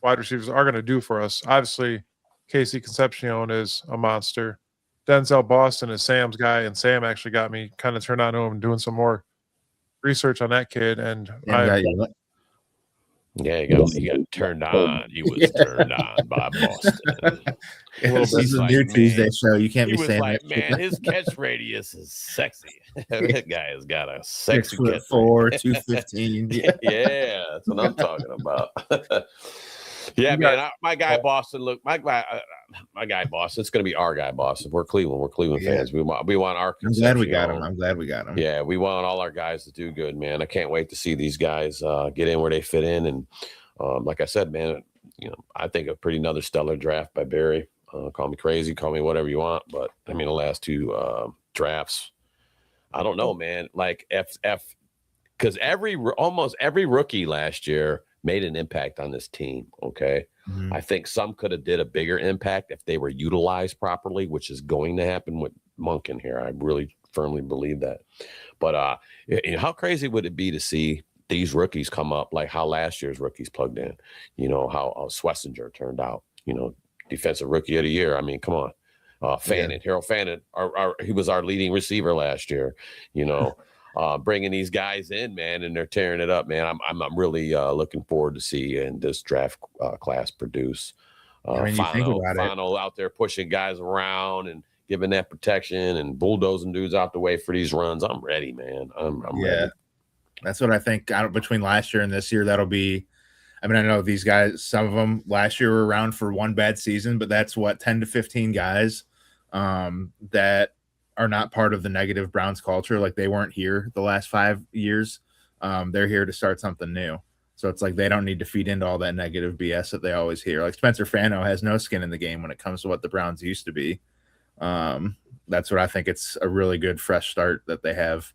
wide receivers are going to do for us. Obviously, Casey Concepcion is a monster. Denzel Boston is Sam's guy, and Sam actually got me kind of turned on to him and doing some more research on that kid. And he got turned on. He was turned on by Boston. This is a new Tuesday show. You can't be saying like, that. Man, his catch radius is sexy. That guy has got a sexy 6'4", 215. Yeah, that's what I'm talking about. Yeah, man. My guy Boston. Look, my guy Boston. It's going to be our guy Boston. We're Cleveland. We're Cleveland fans. We want our. I'm glad we got him. Yeah, we want all our guys to do good, man. I can't wait to see these guys get in where they fit in. And like I said, man, I think a pretty another stellar draft by Barry. Call me crazy, call me whatever you want, but I mean the last two drafts, I don't know, man. Like because almost every rookie last year made an impact on this team. Okay. I think some could have did a bigger impact if they were utilized properly, which is going to happen with Monk in here. I really firmly believe that. But how crazy would it be to see these rookies come up like how last year's rookies plugged in? How Schlesinger turned out, defensive rookie of the year. I mean, come on. Harold Fannin, he was our leading receiver last year, bringing these guys in, man, and they're tearing it up, man. I'm really looking forward to seeing this draft class produce. You think about Fano out there pushing guys around and giving that protection and bulldozing dudes out the way for these runs. I'm ready, man. I'm ready. That's what I think between last year and this year, that'll be. I mean, I know these guys, some of them last year were around for one bad season, but that's 10 to 15 guys that are not part of the negative Browns culture. Like they weren't here the last 5 years. They're here to start something new. So it's like they don't need to feed into all that negative BS that they always hear. Like Spencer Fano has no skin in the game when it comes to what the Browns used to be. That's what I think. It's a really good fresh start that they have.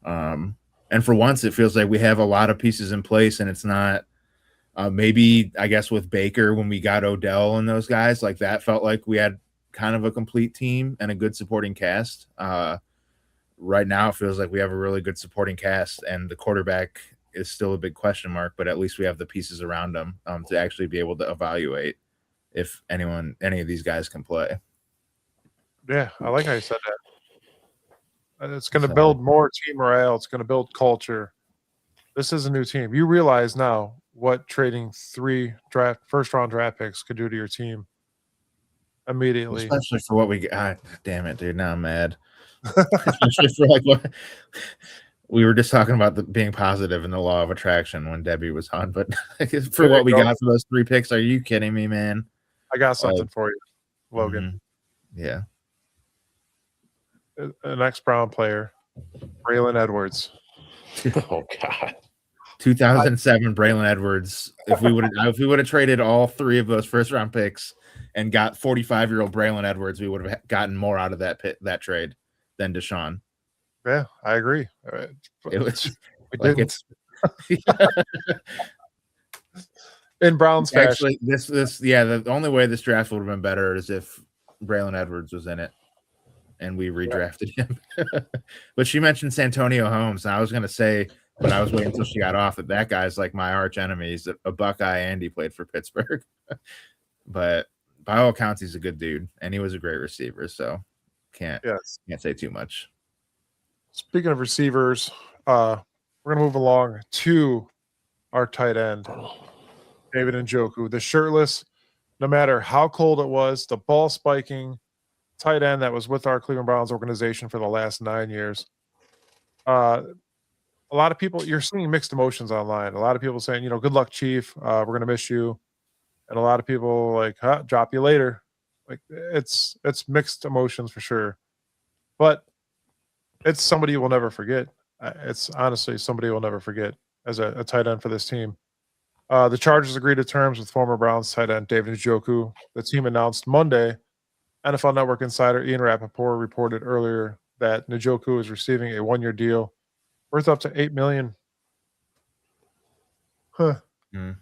And for once, it feels like we have a lot of pieces in place, and it's not maybe, I guess, with Baker when we got Odell and those guys, like that felt like we had kind of a complete team and a good supporting cast. Right now, it feels like we have a really good supporting cast, and the quarterback is still a big question mark, but at least we have the pieces around them to actually be able to evaluate if any of these guys can play. Yeah, I like how you said that. It's going to build more team morale. It's going to build culture. This is a new team. You realize now what trading 3 first-round draft picks could do to your team immediately. Especially for what we got. Damn it, dude. Now I'm mad. Especially for like what we were just talking about being positive in the law of attraction when Debbie was on, but for what we got for those 3 picks, are you kidding me, man? I got something for you, Logan. Yeah. An ex-Brown player, Braylon Edwards. Oh God. 2007 Braylon Edwards. If we would have traded all 3 of those first round picks and got 45-year-old Braylon Edwards, we would have gotten more out of that trade than Deshaun. Yeah, I agree. It was like it's in Brown's fashion. Actually, the only way this draft would have been better is if Braylon Edwards was in it and we redrafted him. But she mentioned Santonio Holmes, and I was going to say, but I was waiting until she got off, that guy's like my arch enemy. He's a Buckeye, and he played for Pittsburgh. But by all accounts, he's a good dude, and he was a great receiver. So can't say too much. Speaking of receivers, we're going to move along to our tight end, David Njoku, the shirtless, no matter how cold it was, the ball spiking tight end that was with our Cleveland Browns organization for the last 9 years. A lot of people, you're seeing mixed emotions online. A lot of people saying, good luck, Chief. We're going to miss you. and a lot of people like, drop you later. Like it's mixed emotions for sure, but it's somebody you will never forget. It's honestly somebody you'll never forget as a tight end for this team. The Chargers agreed to terms with former Browns tight end David Njoku. The team announced Monday. NFL Network insider Ian Rappaport reported earlier that Njoku is receiving a 1-year deal worth up to $8 million. Huh. Mm.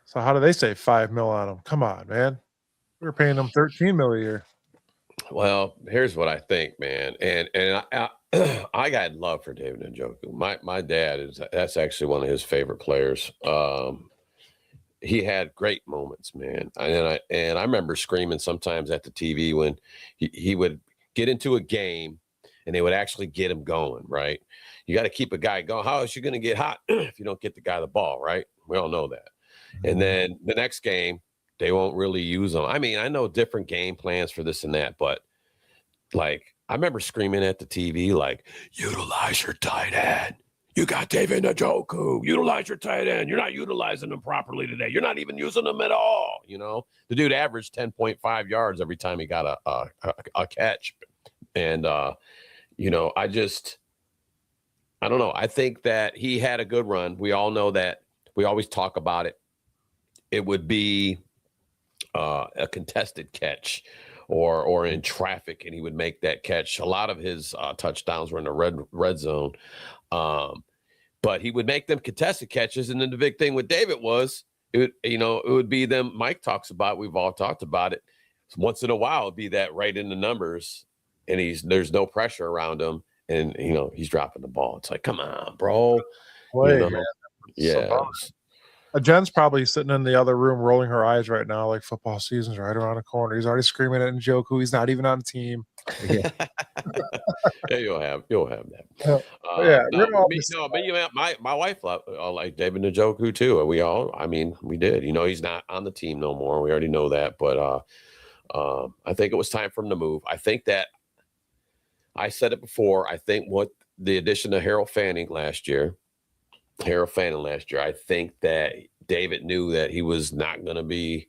So how do they say $5 million on him? Come on, man. We were paying him $13 million a year. Well, here's what I think, man, and I got love for David Njoku. My dad that's actually one of his favorite players. He had great moments, man, and I remember screaming sometimes at the TV when he would get into a game and they would actually get him going. Right, you got to keep a guy going. How is you going to get hot if you don't get the guy the ball? Right, we all know that. And then the next game, they won't really use them. I mean, I know different game plans for this and that, but like I remember screaming at the TV, like, utilize your tight end. You got David Njoku. Utilize your tight end. You're not utilizing them properly today. You're not even using them at all. You know, the dude averaged 10.5 yards every time he got a catch. And, you know, I don't know. I think that he had a good run. We all know that. We always talk about it. It would be a contested catch or in traffic, and he would make that catch. A lot of his touchdowns were in the red zone. But he would make them contested catches. And then the big thing with David was, it would be them. Mike talks about, we've all talked about it. Once in a while, it'd be that right in the numbers, and there's no pressure around him. And, he's dropping the ball. It's like, come on, bro. Man. Yeah. So Jen's probably sitting in the other room rolling her eyes right now, like football season's right around the corner. He's already screaming at Njoku. He's not even on the team. Yeah. Yeah, you'll have that. My wife like David Njoku too. We did. He's not on the team no more. We already know that, but I think it was time for him to move. I think that I said it before. I think what the addition of Harold Fanning last year, I think that David knew that he was not going to be,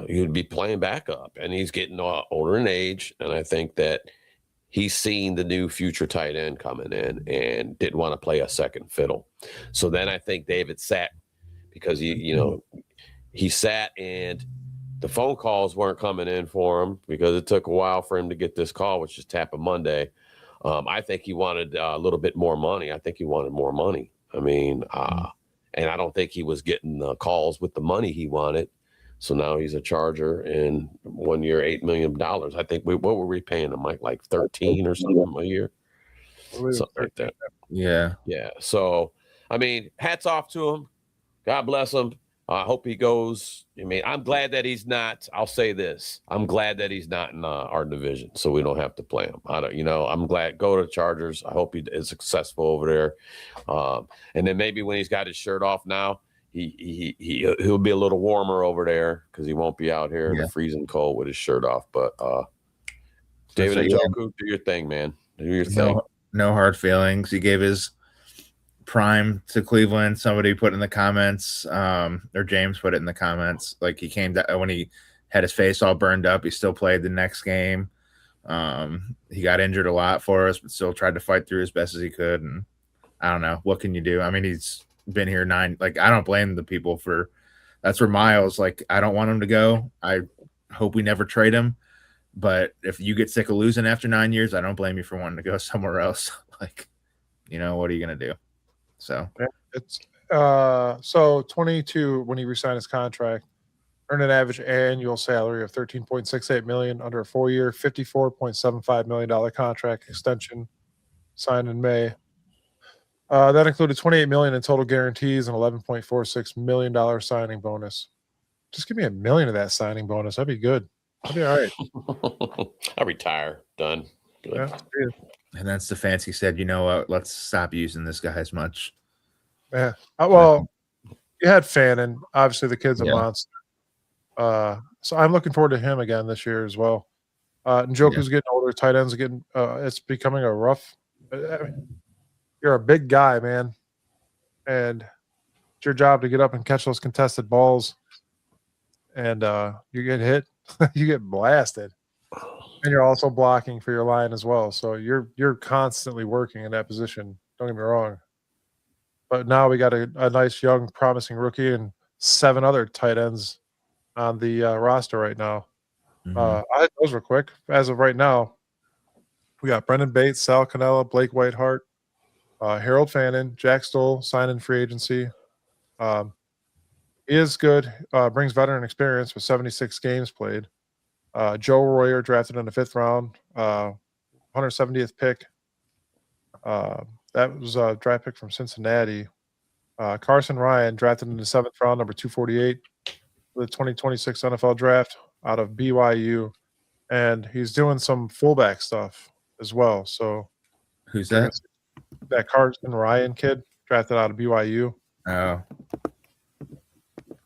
he would be playing backup, and he's getting older in age. And I think that he's seen the new future tight end coming in and didn't want to play a second fiddle. So then I think David sat because he sat and the phone calls weren't coming in for him because it took a while for him to get this call, which is Tappa Monday. I think he wanted a little bit more money. I think he wanted more money. I mean, and I don't think he was getting the calls with the money he wanted. So now he's a Charger, and 1 year, $8 million. I think what were we paying him, Mike? Like 13 or something a year, something like that. Yeah. So, I mean, hats off to him. God bless him. I hope he goes. I mean, I'm glad that he's not. I'll say this: I'm glad that he's not in our division, so we don't have to play him. I'm glad. Go to the Chargers. I hope he is successful over there. And then maybe when he's got his shirt off now, he'll be a little warmer over there because he won't be out here in the freezing cold with his shirt off. But David Njoku, do your thing, man. Do your thing. No hard feelings. He gave his prime to Cleveland. Somebody put in the comments, or James put it in the comments, like he came when he had his face all burned up, he still played the next game. He got injured a lot for us, but still tried to fight through as best as he could. And I don't know, what can you do? I mean, he's been here 9. Like, I don't blame the people that's where Miles, like, I don't want him to go. I hope we never trade him. But if you get sick of losing after 9 years, I don't blame you for wanting to go somewhere else. Like, what are you going to do? So it's 22 when he resigned his contract, earned an average annual salary of $13.68 million under a 4-year, $54.75 million contract extension signed in May. That included $28 million in total guarantees and $11.46 million signing bonus. Just give me $1 million of that signing bonus. That'd be good. That'd be all right. I'll retire. Done. Good. Yeah. And then Stefanski said, let's stop using this guy as much. Yeah. Well, you had Fannin. Obviously, the kid's a monster. So I'm looking forward to him again this year as well. Njoku's getting older. Tight ends are getting it's becoming a rough. I mean, you're a big guy, man. And It's your job to get up and catch those contested balls, and you get hit, you get blasted, and you're also blocking for your line as well. So you're constantly working in that position. Don't get me wrong. But now we got a nice young promising rookie and 7 other tight ends on the roster right now. Those were quick. As of right now, we got Brendan Bates, Sal Cannella, Blake Whitehart, Harold Fannin, Jack Stoll, sign-in free agency. He is good, brings veteran experience with 76 games played. Joe Royer, drafted in the 5th round, 170th pick. That was a draft pick from Cincinnati. Carson Ryan, drafted in the 7th round, number 248, for the 2026 NFL draft out of BYU. And he's doing some fullback stuff as well. So who's that? That Carson Ryan kid, drafted out of BYU. Oh.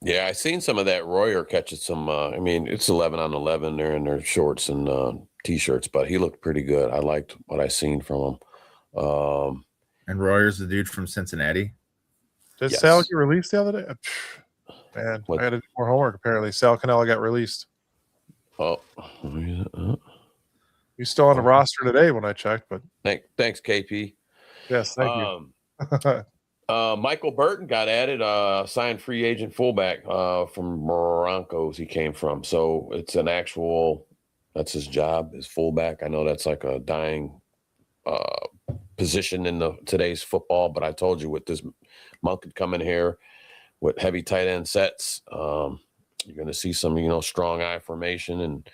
Yeah, I seen some of that. Royer catches some. I mean, it's 11 on 11. They're in their shorts and t-shirts, but he looked pretty good. I liked what I seen from him. And Royer's the dude from Cincinnati. Did Sal get released the other day? Man, I got to do more homework. Apparently, Sal Cannella got released. Oh, he's still on the roster today when I checked. But thanks, KP. Yes, thank you. Michael Burton got added, signed free agent fullback from Broncos. He came from, so it's an actual. That's his job, his fullback. I know that's like a dying position in today's football, but I told you with this monk coming here with heavy tight end sets, you're going to see some, strong eye formation, and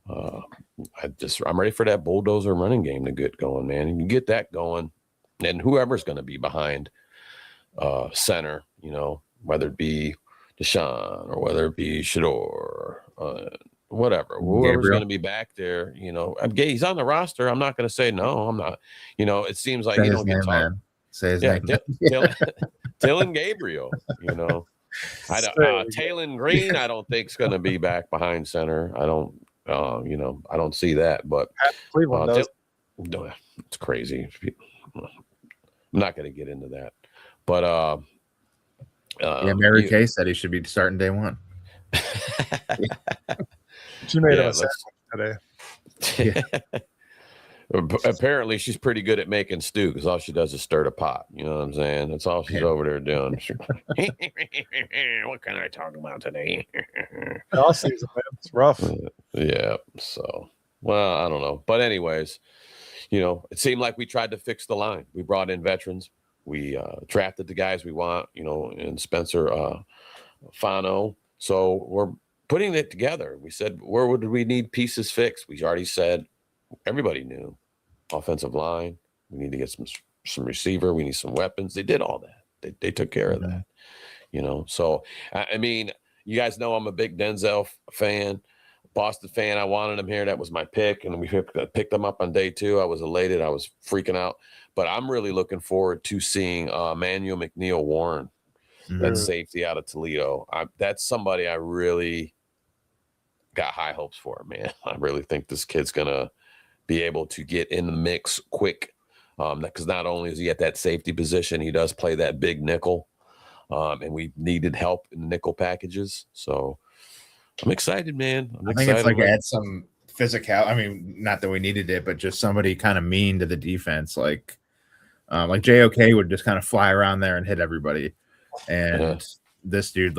I'm ready for that bulldozer running game to get going, man. And you get that going, and whoever's going to be behind center, whether it be Deshaun or whether it be Shador, whatever, whoever's going to be back there, he's on the roster. I'm not going to say no. I'm not. It seems like you don't get talk. Say his name. Dylan Gabriel. Taylon Green, I don't think is going to be back behind center. I don't. I don't see that. But Cleveland does. It's crazy. I'm not going to get into that. But Mary Kay said he should be starting day one. She made him a sandwich today. Apparently, she's pretty good at making stew because all she does is stir the pot. You know what I'm saying? That's all she's over there doing. What can I talk about today? It's rough. Yeah. So, well, I don't know. But anyways, it seemed like we tried to fix the line. We brought in veterans. We drafted the guys we want, and Spencer Fano. So we're putting it together. We said, where would we need pieces fixed? We already said, everybody knew. Offensive line. We need to get some receiver. We need some weapons. They did all that. They took care of that. So, I mean, you guys know I'm a big Denzel fan, Boston fan. I wanted him here. That was my pick. And we picked him up on day 2. I was elated. I was freaking out. But I'm really looking forward to seeing Emmanuel McNeil Warren, that safety out of Toledo. That's somebody I really got high hopes for, man. I really think this kid's going to be able to get in the mix quick, because not only is he at that safety position, he does play that big nickel, and we needed help in nickel packages. So I'm excited, man. I think it's like add some physical. I mean, not that we needed it, but just somebody kind of mean to the defense, like JOK would just kind of fly around there and hit everybody, and this dude,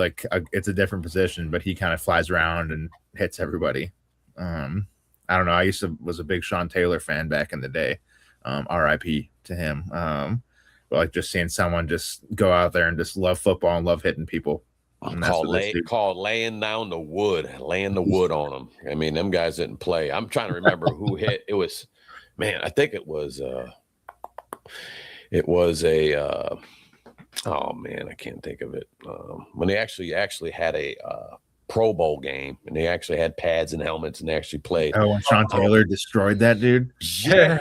it's a different position, but he kind of flies around and hits everybody. I don't know. I was a big Sean Taylor fan back in the day. RIP to him. But just seeing someone just go out there and just love football and love hitting people. Called laying down the wood, laying the wood on them. I mean, them guys didn't play. I'm trying to remember who hit. It was, man, I think it was a oh man, I can't think of it. When they actually had a Pro Bowl game, and they actually had pads and helmets, and they actually played. Oh, when Sean Taylor destroyed that dude? Yeah,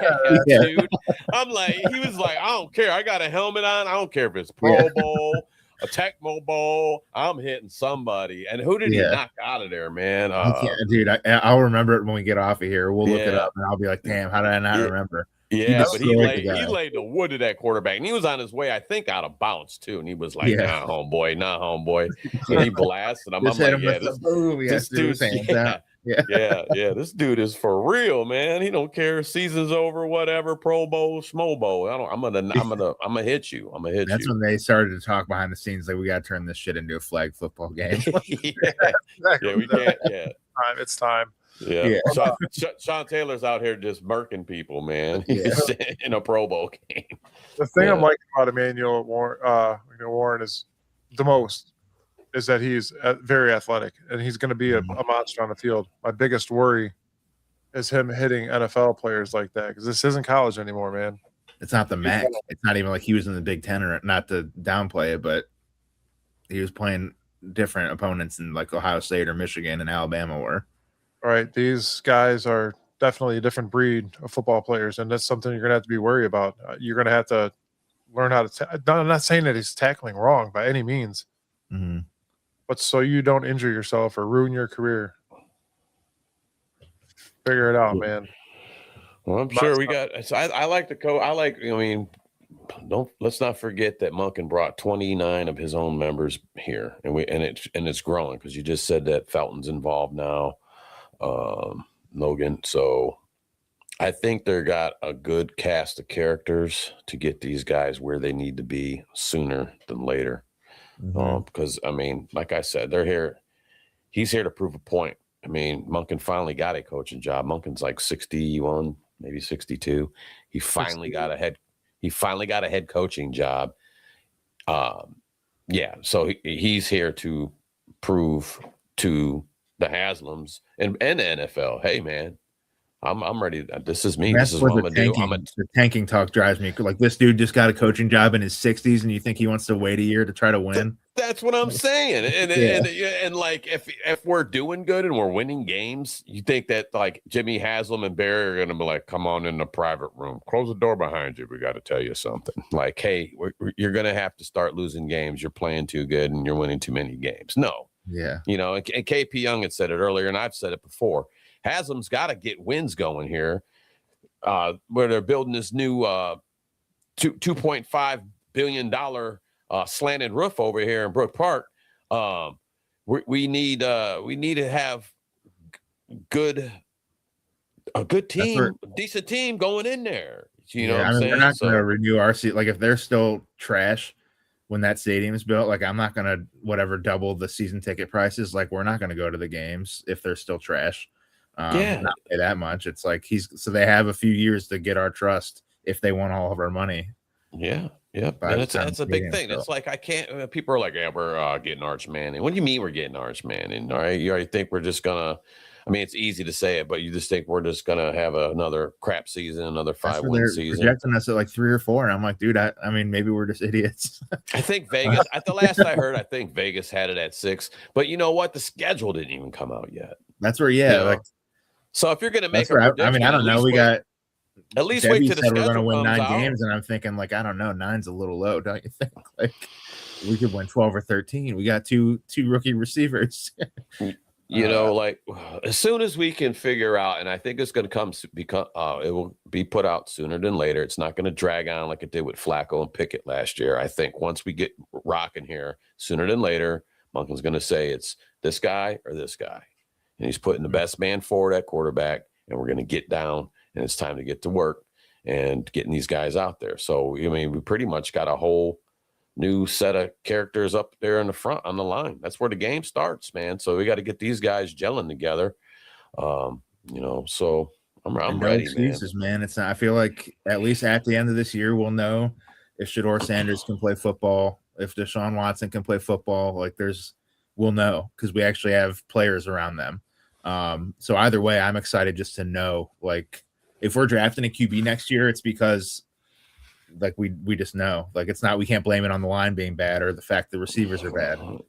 dude. I'm like, he was like, I don't care. I got a helmet on. I don't care if it's Pro Bowl, a Tecmo Bowl. I'm hitting somebody. And who did he knock out of there, man? Dude, I'll remember it when we get off of here. We'll look it up, and I'll be like, damn, how did I not remember? Yeah, but he laid the wood to that quarterback, and he was on his way, I think, out of bounds too. And he was like, "Nah, homeboy," and he blasted him. I'm like, this dude's this dude is for real, man. He don't care, season's over, whatever, Pro Bowl, Schmo Bowl. I'm gonna hit you. That's when they started to talk behind the scenes, like, we got to turn this shit into a flag football game. We can't. Yeah, it's time. Yeah. Sean Taylor's out here just murking people, man. He's in a Pro Bowl game. The thing I'm liking about Emmanuel Warren is that he's very athletic, and he's going to be a monster on the field. My biggest worry is him hitting NFL players like that, because this isn't college anymore, man. It's not the MAC. It's not even like he was in the Big Ten, or not to downplay it, but he was playing different opponents in like Ohio State or Michigan and Alabama were. All right, these guys are definitely a different breed of football players, and that's something you're going to have to be worried about. You're going to have to learn how to I'm not saying that he's tackling wrong by any means, but so you don't injure yourself or ruin your career. Figure it out, man. Well, I'm sure we got. So I like the coach. Let's not forget that Monken brought 29 of his own members here, and it's growing, because you just said that Felton's involved now. Logan. So I think they got a good cast of characters to get these guys where they need to be sooner than later. Because like I said, they're here. He's here to prove a point. Monken finally got a coaching job. Monken's like 61, maybe 62. He finally got a head coaching job. So he's here to prove to the Haslams and the NFL, hey man, I'm ready. This is me. This is what I'm gonna do. The tanking talk drives me. Like, this dude just got a coaching job in his 60s, and you think he wants to wait a year to try to win? That's what I'm saying. And like, if we're doing good and we're winning games, you think that like Jimmy Haslam and Barry are gonna be like, come on in the private room, close the door behind you, we got to tell you something. Like, hey, you're gonna have to start losing games. You're playing too good and you're winning too many games. No. Yeah. And KP Young had said it earlier, and I've said it before. Haslam's got to get wins going here, where they're building this new $2.5 billion slanted roof over here in Brook Park. We need to have a good team, decent team going in there. You know what I'm saying? They're not going to renew our seat. Like, if they're still trash when that stadium is built, like, I'm not going to double the season ticket prices. Like, we're not going to go to the games if they're still trash. Not pay that much. It's like so they have a few years to get our trust if they want all of our money. Yeah. And that's a big thing. It's like, I can't. People are like, yeah, we're getting Arch Manning. What do you mean we're getting Arch Manning? All right, you already think we're just gonna. It's easy to say it, but you just think we're just gonna have another crap season, another 5-win season. Projecting us at like 3 or 4, and I'm like, dude, maybe we're just idiots. I think Vegas. At the last I heard, I think Vegas had it at 6. But you know what? The schedule didn't even come out yet. That's where, So if you're gonna make a prediction, I don't know. We got at least wait till the schedule we're gonna win 9 out. games, and I'm thinking, like, I don't know, 9's a little low, don't you think? Like, we could win 12 or 13. We got two rookie receivers. Like, as soon as we can figure out, and I think it's going to it will be put out sooner than later. It's not going to drag on like it did with Flacco and Pickett last year. I think once we get rocking here, sooner than later, Monken's going to say it's this guy or this guy, and he's putting the best man forward at quarterback, and we're going to get down, and it's time to get to work and getting these guys out there. So, we pretty much got a whole new set of characters up there in the front on the line. That's where the game starts, man. So we got to get these guys gelling together. So I'm ready, excuses, man. It's not, I feel like at least at the end of this year, we'll know if Shedeur Sanders can play football, if Deshaun Watson can play football. Like, we'll know, because we actually have players around them. So either way, I'm excited just to know, like, if we're drafting a QB next year, it's because, like, we just know, like, it's not, we can't blame it on the line being bad or the fact the receivers are bad. And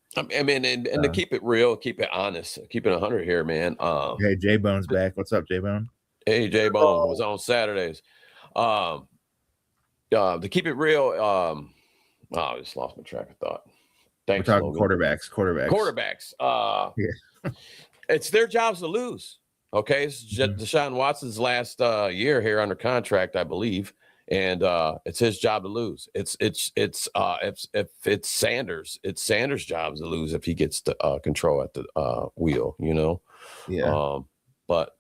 to keep it real, keep it honest, keep it 100 here, man. Hey, J-Bone's back. What's up, J-Bone? Hey, J-Bone was on Saturdays. To keep it real, I just lost my track of thought. Thanks. We're talking Logan. Quarterbacks. It's their jobs to lose. Okay, it's Deshaun Watson's last year here under contract, I believe, and it's his job to lose. If it's Sanders, it's Sanders' job to lose if he gets the control at the wheel. Yeah. But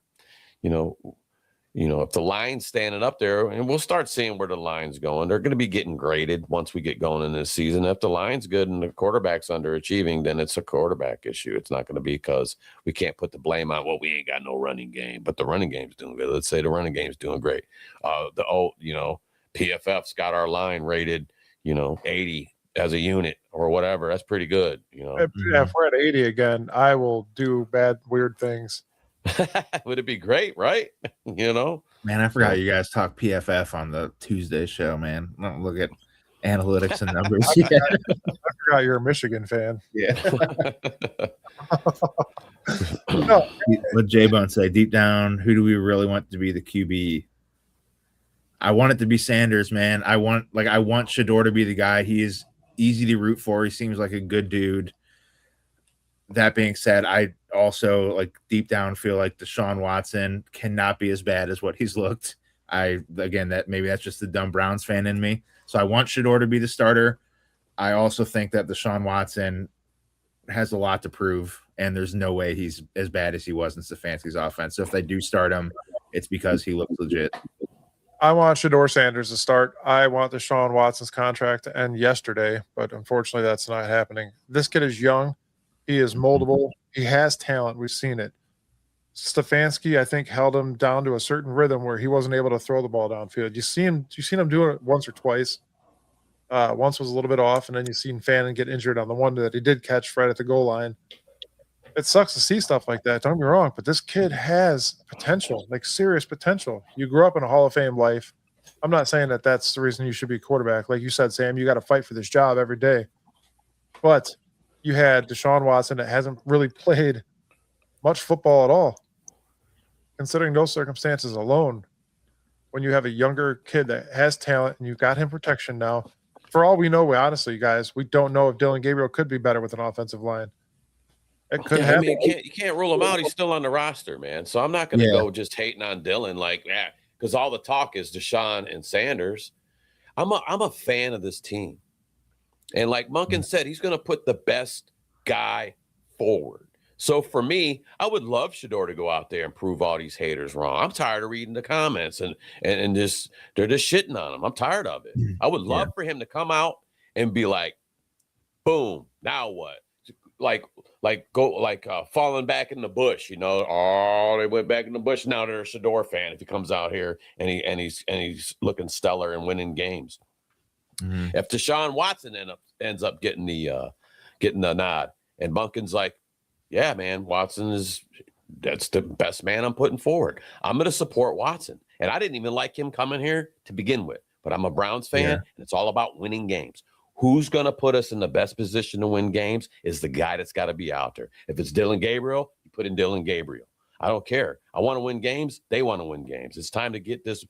if the line's standing up there, and we'll start seeing where the line's going, they're going to be getting graded once we get going in this season. If the line's good and the quarterback's underachieving, then it's a quarterback issue. It's not going to be because we can't put the blame on, well, we ain't got no running game, but the running game's doing good. Let's say the running game's doing great. PFF's got our line rated, 80 as a unit or whatever. That's pretty good. If we're at 80 again, I will do bad, weird things. Would it be great, right? Man, I forgot you guys talk PFF on the Tuesday show, man. I don't look at analytics and numbers. I forgot you're a Michigan fan. Yeah. No. What J-Bone say, deep down, who do we really want to be the QB? I want it to be Sanders, man. I want Shedeur to be the guy. He is easy to root for. He seems like a good dude. That being said, I also deep down feel like Deshaun Watson cannot be as bad as what he's looked. That's just the dumb Browns fan in me. So I want Shedeur to be the starter. I also think that Deshaun Watson has a lot to prove, and there's no way he's as bad as he was in Stefanski's offense. So if they do start him, it's because he looks legit. I want Shedeur Sanders to start. I want Deshaun Watson's contract to end yesterday, but unfortunately that's not happening. This kid is young. He is moldable. He has talent. We've seen it. Stefanski, I think, held him down to a certain rhythm where he wasn't able to throw the ball downfield. You seen him do it once or twice. Once was a little bit off, and then you seen Fannin get injured on the one that he did catch right at the goal line. It sucks to see stuff like that. Don't get me wrong, but this kid has potential, serious potential. You grew up in a Hall of Fame life. I'm not saying that that's the reason you should be a quarterback. Like you said, Sam, you got to fight for this job every day. But you had Deshaun Watson that hasn't really played much football at all. Considering those circumstances alone, when you have a younger kid that has talent and you've got him protection now, for all we know, honestly, guys, we don't know if Dylan Gabriel could be better with an offensive line. It could happen. I mean, you can't rule him out. He's still on the roster, man. So I'm not going to go just hating on Dylan because all the talk is Deshaun and Sanders. I'm a fan of this team. And like Monken said, he's going to put the best guy forward. So for me, I would love Shedeur to go out there and prove all these haters wrong. I'm tired of reading the comments and they're just shitting on him. I'm tired of it. I would love for him to come out and be like, boom, now what? Falling back in the bush, Oh, they went back in the bush. Now they're a Shedeur fan. If he comes out here and he's looking stellar and winning games. Mm-hmm. If Deshaun Watson ends up getting the nod, and Bunkin's like, yeah, man, that's the best man I'm putting forward. I'm going to support Watson, and I didn't even like him coming here to begin with, but I'm a Browns fan, and it's all about winning games. Who's going to put us in the best position to win games is the guy that's got to be out there. If it's Dylan Gabriel, you put in Dylan Gabriel. I don't care. I want to win games. They want to win games. It's time to get this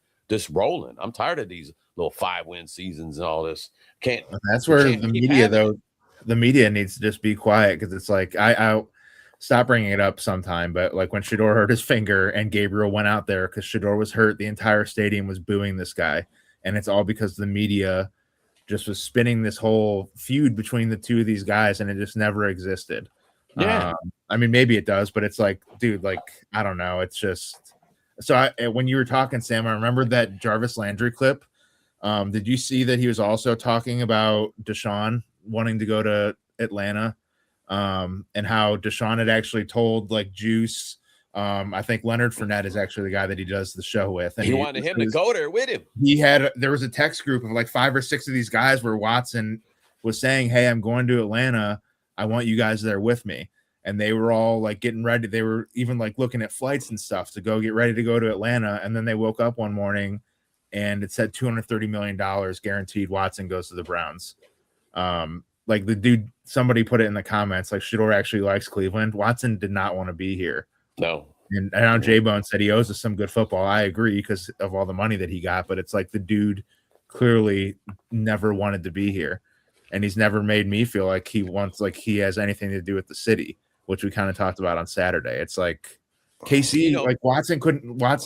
rolling. I'm tired of these little 5-win seasons and all this. That's where the media needs to just be quiet, because it's like I'll stop bringing it up sometime, but like when Shedeur hurt his finger and Gabriel went out there because Shedeur was hurt, the entire stadium was booing this guy, and it's all because the media just was spinning this whole feud between the two of these guys, and it just never existed. Yeah. I mean, maybe it does, but it's like, dude, I don't know. It's just so when you were talking, Sam, I remember that Jarvis Landry clip. Did you see that he was also talking about Deshaun wanting to go to Atlanta, and how Deshaun had actually told Juice, I think Leonard Fournette is actually the guy that he does the show with, and he wanted him to go there with him. There was a text group of 5 or 6 of these guys where Watson was saying, hey, I'm going to Atlanta. I want you guys there with me. And they were all getting ready. They were even looking at flights and stuff to go get ready to go to Atlanta. And then they woke up one morning and it said $230 million guaranteed Watson goes to the Browns. The dude, somebody put it in the comments, Shedeur actually likes Cleveland. Watson did not want to be here. No. And now J-Bone said he owes us some good football. I agree because of all the money that he got, but it's the dude clearly never wanted to be here. And he's never made me feel like he wants, he has anything to do with the city, which we kind of talked about on Saturday. It's KC, like Watson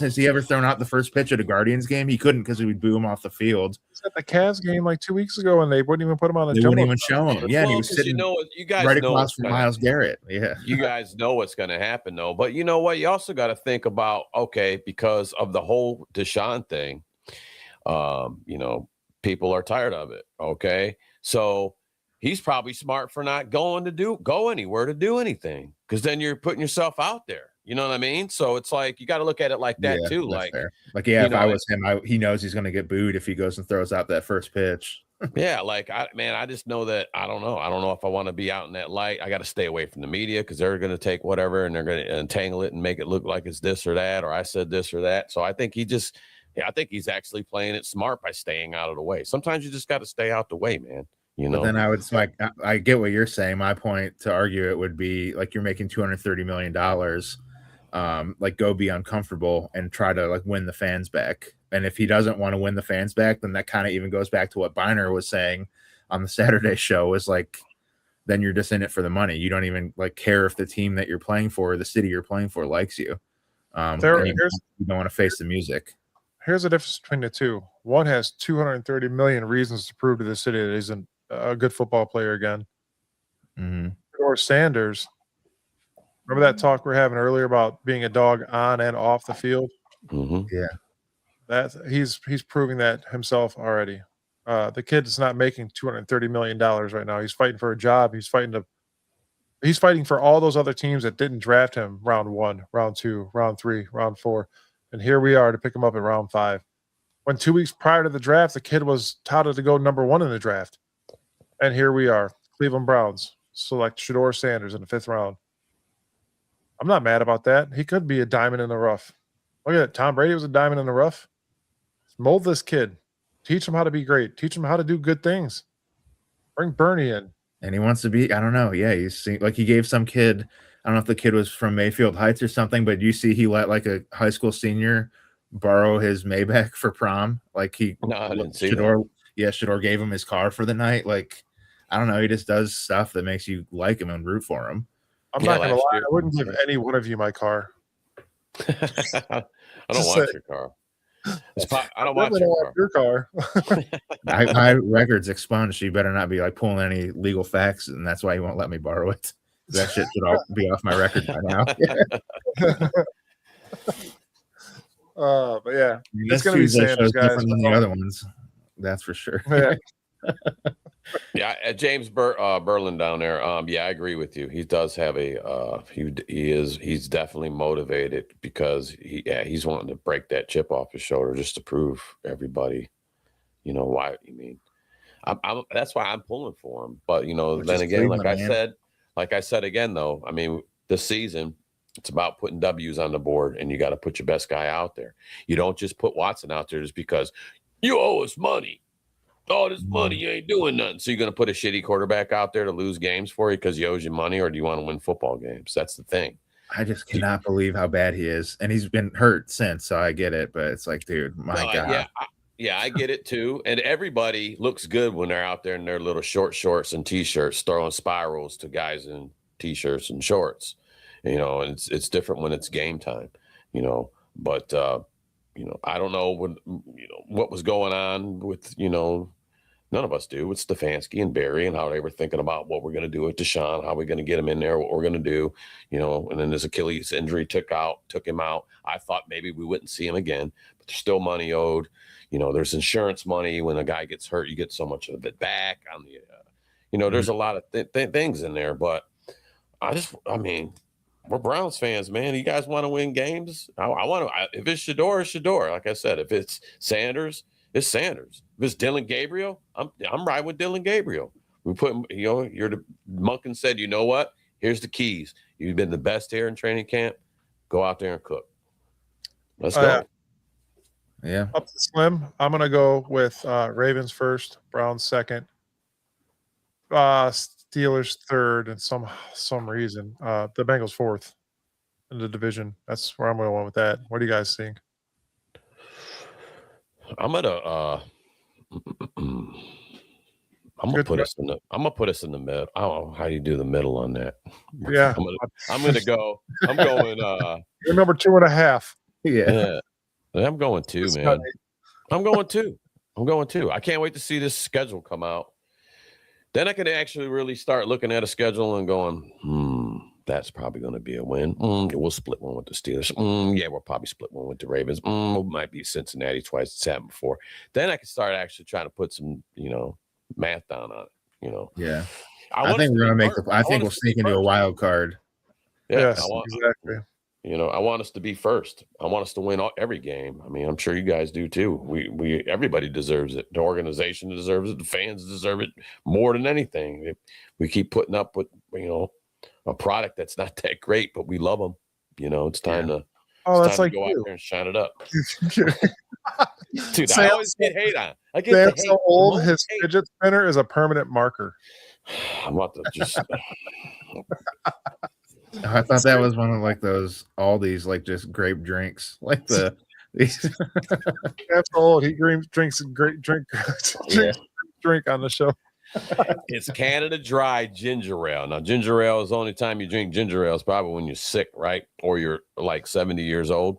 has he ever thrown out the first pitch at a Guardians game? He couldn't because he would boo him off the field. He was at the Cavs game like 2 weeks ago, and they wouldn't even put him on the They wouldn't even show him. Yeah, he was sitting you guys right know across from Myles Garrett. Yeah. You guys know what's going to happen, though. But you know what? You also got to think about, okay, because of the whole Deshaun thing, people are tired of it, okay? So he's probably smart for not go anywhere to do anything, because then you're putting yourself out there. You know what I mean? So it's like you got to look at it like that too. Fair. If I was him, he knows he's going to get booed if he goes and throws out that first pitch. Yeah, I just know that I don't know if I want to be out in that light. I got to stay away from the media because they're going to take whatever and they're going to entangle it and make it look like it's this or that, or I said this or that. So I think I think he's actually playing it smart by staying out of the way. Sometimes you just got to stay out the way, man. But then I get what you're saying. My point to argue it would be like you're making $230 million. Go be uncomfortable and try to win the fans back. And if he doesn't want to win the fans back, then that kind of even goes back to what Biner was saying on the Saturday show, is then you're just in it for the money. You don't even care if the team that you're playing for or the city you're playing for likes you. You don't want to face the music. Here's the difference between the two. One has 230 million reasons to prove to the city that he's a good football player again. Mm-hmm. Or Sanders. Remember that talk we were having earlier about being a dog on and off the field? Mm-hmm. Yeah. He's proving that himself already. The kid is not making $230 million right now. He's fighting for a job. He's fighting for all those other teams that didn't draft him round 1, round 2, round 3, round 4. And here we are to pick him up in round 5. When 2 weeks prior to the draft, the kid was touted to go number 1 in the draft. And here we are. Cleveland Browns select Shedeur Sanders in the 5th round. I'm not mad about that. He could be a diamond in the rough. Look at it. Tom Brady was a diamond in the rough. Mold this kid. Teach him how to be great. Teach him how to do good things. Bring Bernie in. And he wants to be, I don't know. Yeah, he gave some kid, I don't know if the kid was from Mayfield Heights or something, but you see he let a high school senior borrow his Maybach for prom. I didn't see that. Shedeur gave him his car for the night. I don't know. He just does stuff that makes you like him and root for him. I'm not going to lie. I wouldn't give any one of you my car. I don't want your car. I don't want your car. My record's expunged. So you better not be pulling any legal facts, and that's why you won't let me borrow it. That shit should all be off my record by now. But yeah, it's going to be Sanders, guys. Different than the other ones. That's for sure. Yeah. Yeah, James Berlin down there. I agree with you. He does have he's definitely motivated because he's wanting to break that chip off his shoulder just to prove everybody, why. That's why I'm pulling for him. But then again, like I said again though, this season it's about putting W's on the board, and you got to put your best guy out there. You don't just put Watson out there just because you owe us money. All this money, you ain't doing nothing. So you're going to put a shitty quarterback out there to lose games for you because he owes you money, or do you want to win football games? That's the thing. I just cannot believe how bad he is. And he's been hurt since, so I get it. But it's dude, my God. I get it too. And everybody looks good when they're out there in their little shorts and T-shirts, throwing spirals to guys in T-shirts and shorts. And it's different when it's game time, But, I don't know what was going on with, none of us do, with Stefanski and Barry, and how they were thinking about what we're going to do with Deshaun, how we're going to get him in there, what we're going to do, and then his Achilles injury took him out. I thought maybe we wouldn't see him again, but there's still money owed. There's insurance money. When a guy gets hurt, you get so much of it back on the, there's a lot of things in there, but we're Browns fans, man. You guys want to win games? I want to. If it's Shedeur, it's Shedeur. Like I said, if it's Sanders, it's Sanders. If it's Dylan Gabriel, I'm right with Dylan Gabriel. We put, you're the Monken said, you know what? Here's the keys. You've been the best here in training camp. Go out there and cook. Let's go. Yeah. Up to Slim. I'm gonna go with Ravens first, Browns second, Steelers third, and some reason the Bengals fourth in the division. That's where I'm going with that. What do you guys think? I'm gonna put us in the middle. I don't know how you do the middle on that. Yeah. I'm going. You're number 2.5. Yeah. I'm going 2, man. I'm going 2. I can't wait to see this schedule come out. Then I can actually really start looking at a schedule and going, that's probably going to be a win. We'll split one with the Steelers. Yeah, we'll probably split one with the Ravens. It might be Cincinnati twice. It's happened before. Then I can start actually trying to put some, math down on it. Yeah. I think we're going to I think we'll sneak into a wild card. Yeah, yes, exactly. I want us to be first. I want us to win every game. I mean, I'm sure you guys do too. Everybody deserves it. The organization deserves it. The fans deserve it more than anything. We keep putting up with, a product that's not that great, but we love them. It's time to. That's like go out there and shine it up. Dude, Sam, I always get hate on. I get Sam's so old. His fidget spinner is a permanent marker. I'm about to just. I thought that was one of like those Aldi's like just grape drinks, like the. That's old. He drinks great drink on the show. It's Canada Dry ginger ale. Now, ginger ale is the only time you drink ginger ale is probably when you're sick, right? Or you're like 70 years old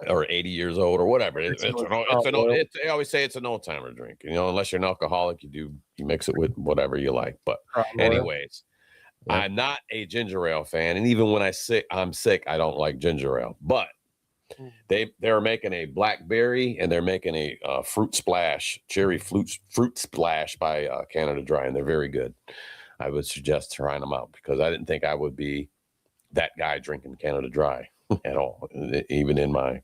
or 80 years old or whatever. They always say it's an old timer drink. Unless you're an alcoholic, you mix it with whatever you like. But anyways, I'm not a ginger ale fan. And even when I'm sick, I don't like ginger ale. But they're making a blackberry and they're making a fruit splash, cherry fruit splash by Canada Dry, and they're very good. I would suggest trying them out because I didn't think I would be that guy drinking Canada Dry at all, even in my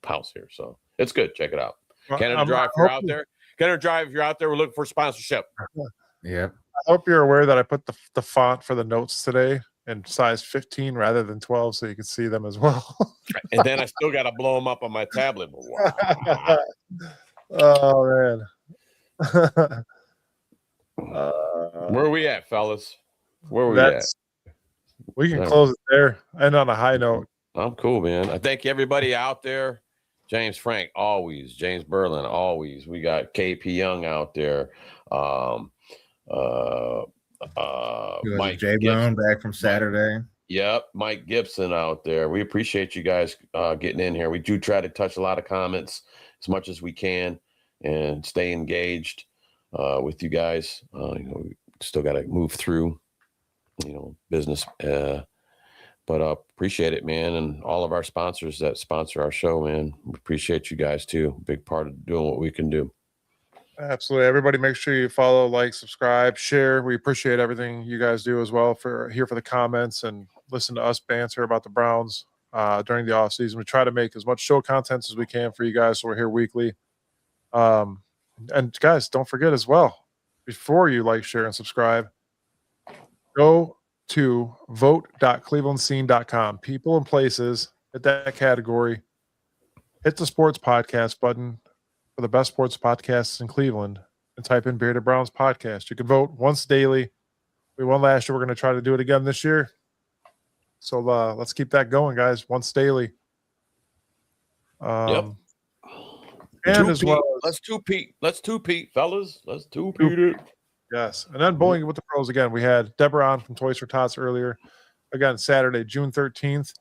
house here. So it's good. Check it out. Canada Dry, if you're out there. Canada Dry, if you're out there, we're looking for sponsorship. Yeah. I hope you're aware that I put the font for the notes today in size 15 rather than 12 so you can see them as well. And then I still got to blow them up on my tablet. Wow. Oh, man. Where are we at, fellas? Where are we at? We can close it there. And on a high note. I'm cool, man. I thank everybody out there. James Frank, always. James Berlin, always. We got KP Young out there. Mike J Brown back from Saturday. Yep, Mike Gibson out there. We appreciate you guys getting in here. We do try to touch a lot of comments as much as we can and stay engaged with you guys. We still got to move through, business. But appreciate it, man, and all of our sponsors that sponsor our show, man. We appreciate you guys too. Big part of doing what we can do. Absolutely. Everybody make sure you follow, like, subscribe, share. We appreciate everything you guys do as well for the comments and listen to us banter about the Browns during the off season. We try to make as much show content as we can for you guys. So we're here weekly. And guys, don't forget as well, before you like, share, and subscribe, go to vote.clevelandscene.com. People and places, hit that category, hit the sports podcast button for the best sports podcasts in Cleveland, and type in Bearded Browns podcast. You can vote once daily. We won last year. We're going to try to do it again this year. So let's keep that going, guys. Once daily. Yep. And as well as, let's two-peat, fellas. Let's two-peat it. Yes. And then Bowling with the Pros again. We had Deborah on from Toys for Tots earlier. Again, Saturday, June 13th.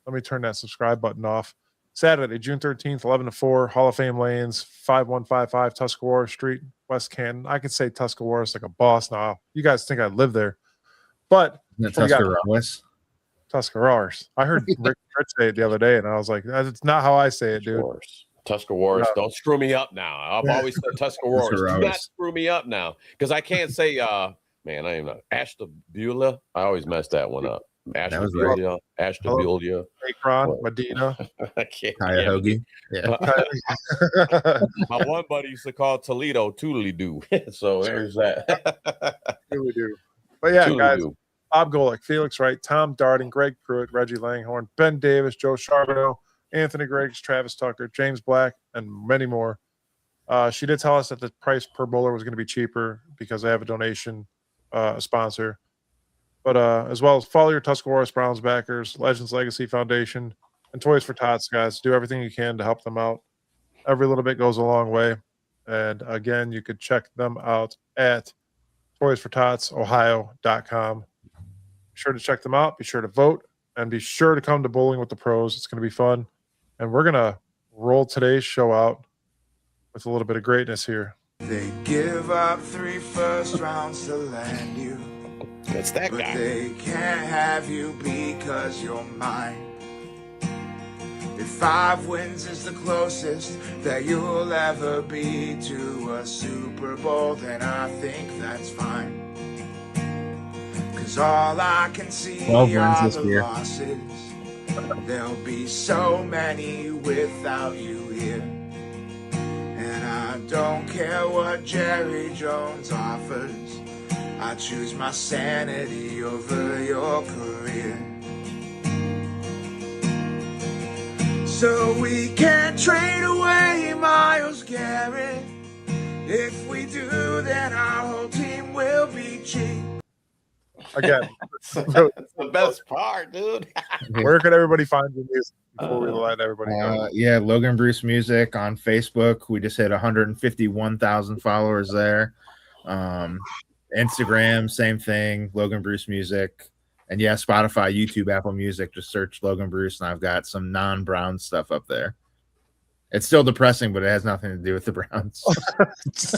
Let me turn that subscribe button off. Saturday, June 13th, 11 to 4, Hall of Fame Lanes, 5155 Tuscarora Street, West Canton. I could say Tuscarora is like a boss now. You guys think I live there. But Tuscaroras. Tuscaroras. I heard Rick say it the other day, and I was like, that's not how I say it, dude. Tuscaroras. No. Don't screw me up now. I've always said Tuscaroras. Do not screw me up now. Because I can't say, man, I am not. Ashtabula. I always mess that one up. Ashtabula. Akron, Medina. I can't. Cuyahoga. Yeah. My one buddy used to call Toledo Toodly-Doo. So there's that. Toodly-Doo. But yeah, guys, Bob Golick, Felix Wright, Tom Darden, Greg Pruitt, Reggie Langhorne, Ben Davis, Joe Charbonneau, Anthony Griggs, Travis Tucker, James Black, and many more. She did tell us that the price per bowler was going to be cheaper because they have a donation sponsor. But as well as follow your Tuscarawas Browns backers, Legends Legacy Foundation, and Toys for Tots, guys. Do everything you can to help them out. Every little bit goes a long way. And again, you could check them out at toysfortotsohio.com. Be sure to check them out. Be sure to vote, and be sure to come to Bowling with the Pros. It's going to be fun. And we're going to roll today's show out with a little bit of greatness here. They give up 3 first rounds to land you. That's that But guy. they can't have you because you're mine. If 5 wins is the closest that you'll ever be to a Super Bowl, then I think that's fine. 'Cause all I can see 12 wins are this the year. losses. There'll be so many without you here. And I don't care what Jerry Jones offers. I choose my sanity over your career. So we can't trade away Myles Garrett. If we do, then our whole team will be cheap. Again, That's the best part, dude. where could everybody find your music before we let everybody go? Yeah, Logan Bruce Music on Facebook. We just hit 151,000 followers there. Instagram, same thing, Logan Bruce Music. And yeah, Spotify, YouTube, Apple Music, just search Logan Bruce, and I've got some non-Brown stuff up there. It's still depressing, but it has nothing to do with the Browns. That's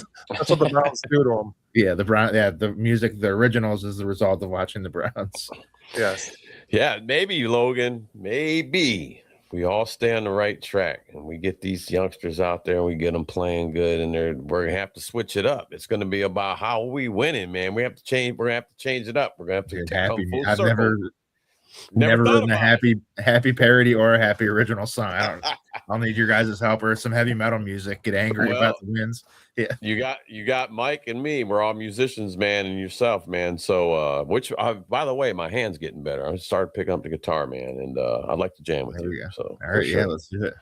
what the Browns do to them. Yeah, the music, the originals is the result of watching the Browns. Yes. Yeah, maybe, Logan. Maybe we all stay on the right track and we get these youngsters out there and we get them playing good, and we're gonna have to switch it up. It's gonna be about how we winning, man. We have to change. We're gonna have to change it up. We're gonna have to come full I've circle. never thought written a about happy parody or a happy original song. I'll need your guys' help or some heavy metal music. Get angry about the wins. Yeah, You got Mike and me. We're all musicians, man, and yourself, man. So, by the way, my hand's getting better. I started picking up the guitar, man, and I'd like to jam with There we you. go. So, all right, sure. yeah, let's do it.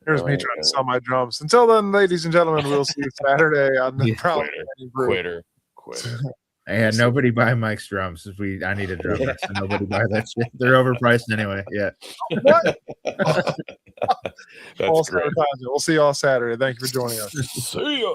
Here's me trying to sell my drums. Until then, ladies and gentlemen, we'll see you Saturday on the Brown Quitter. I had nobody buy Mike's drums. I need a drum. So nobody buy that shit. They're overpriced anyway. Yeah. What? That's All great. We'll see you all Saturday. Thank you for joining us. See ya.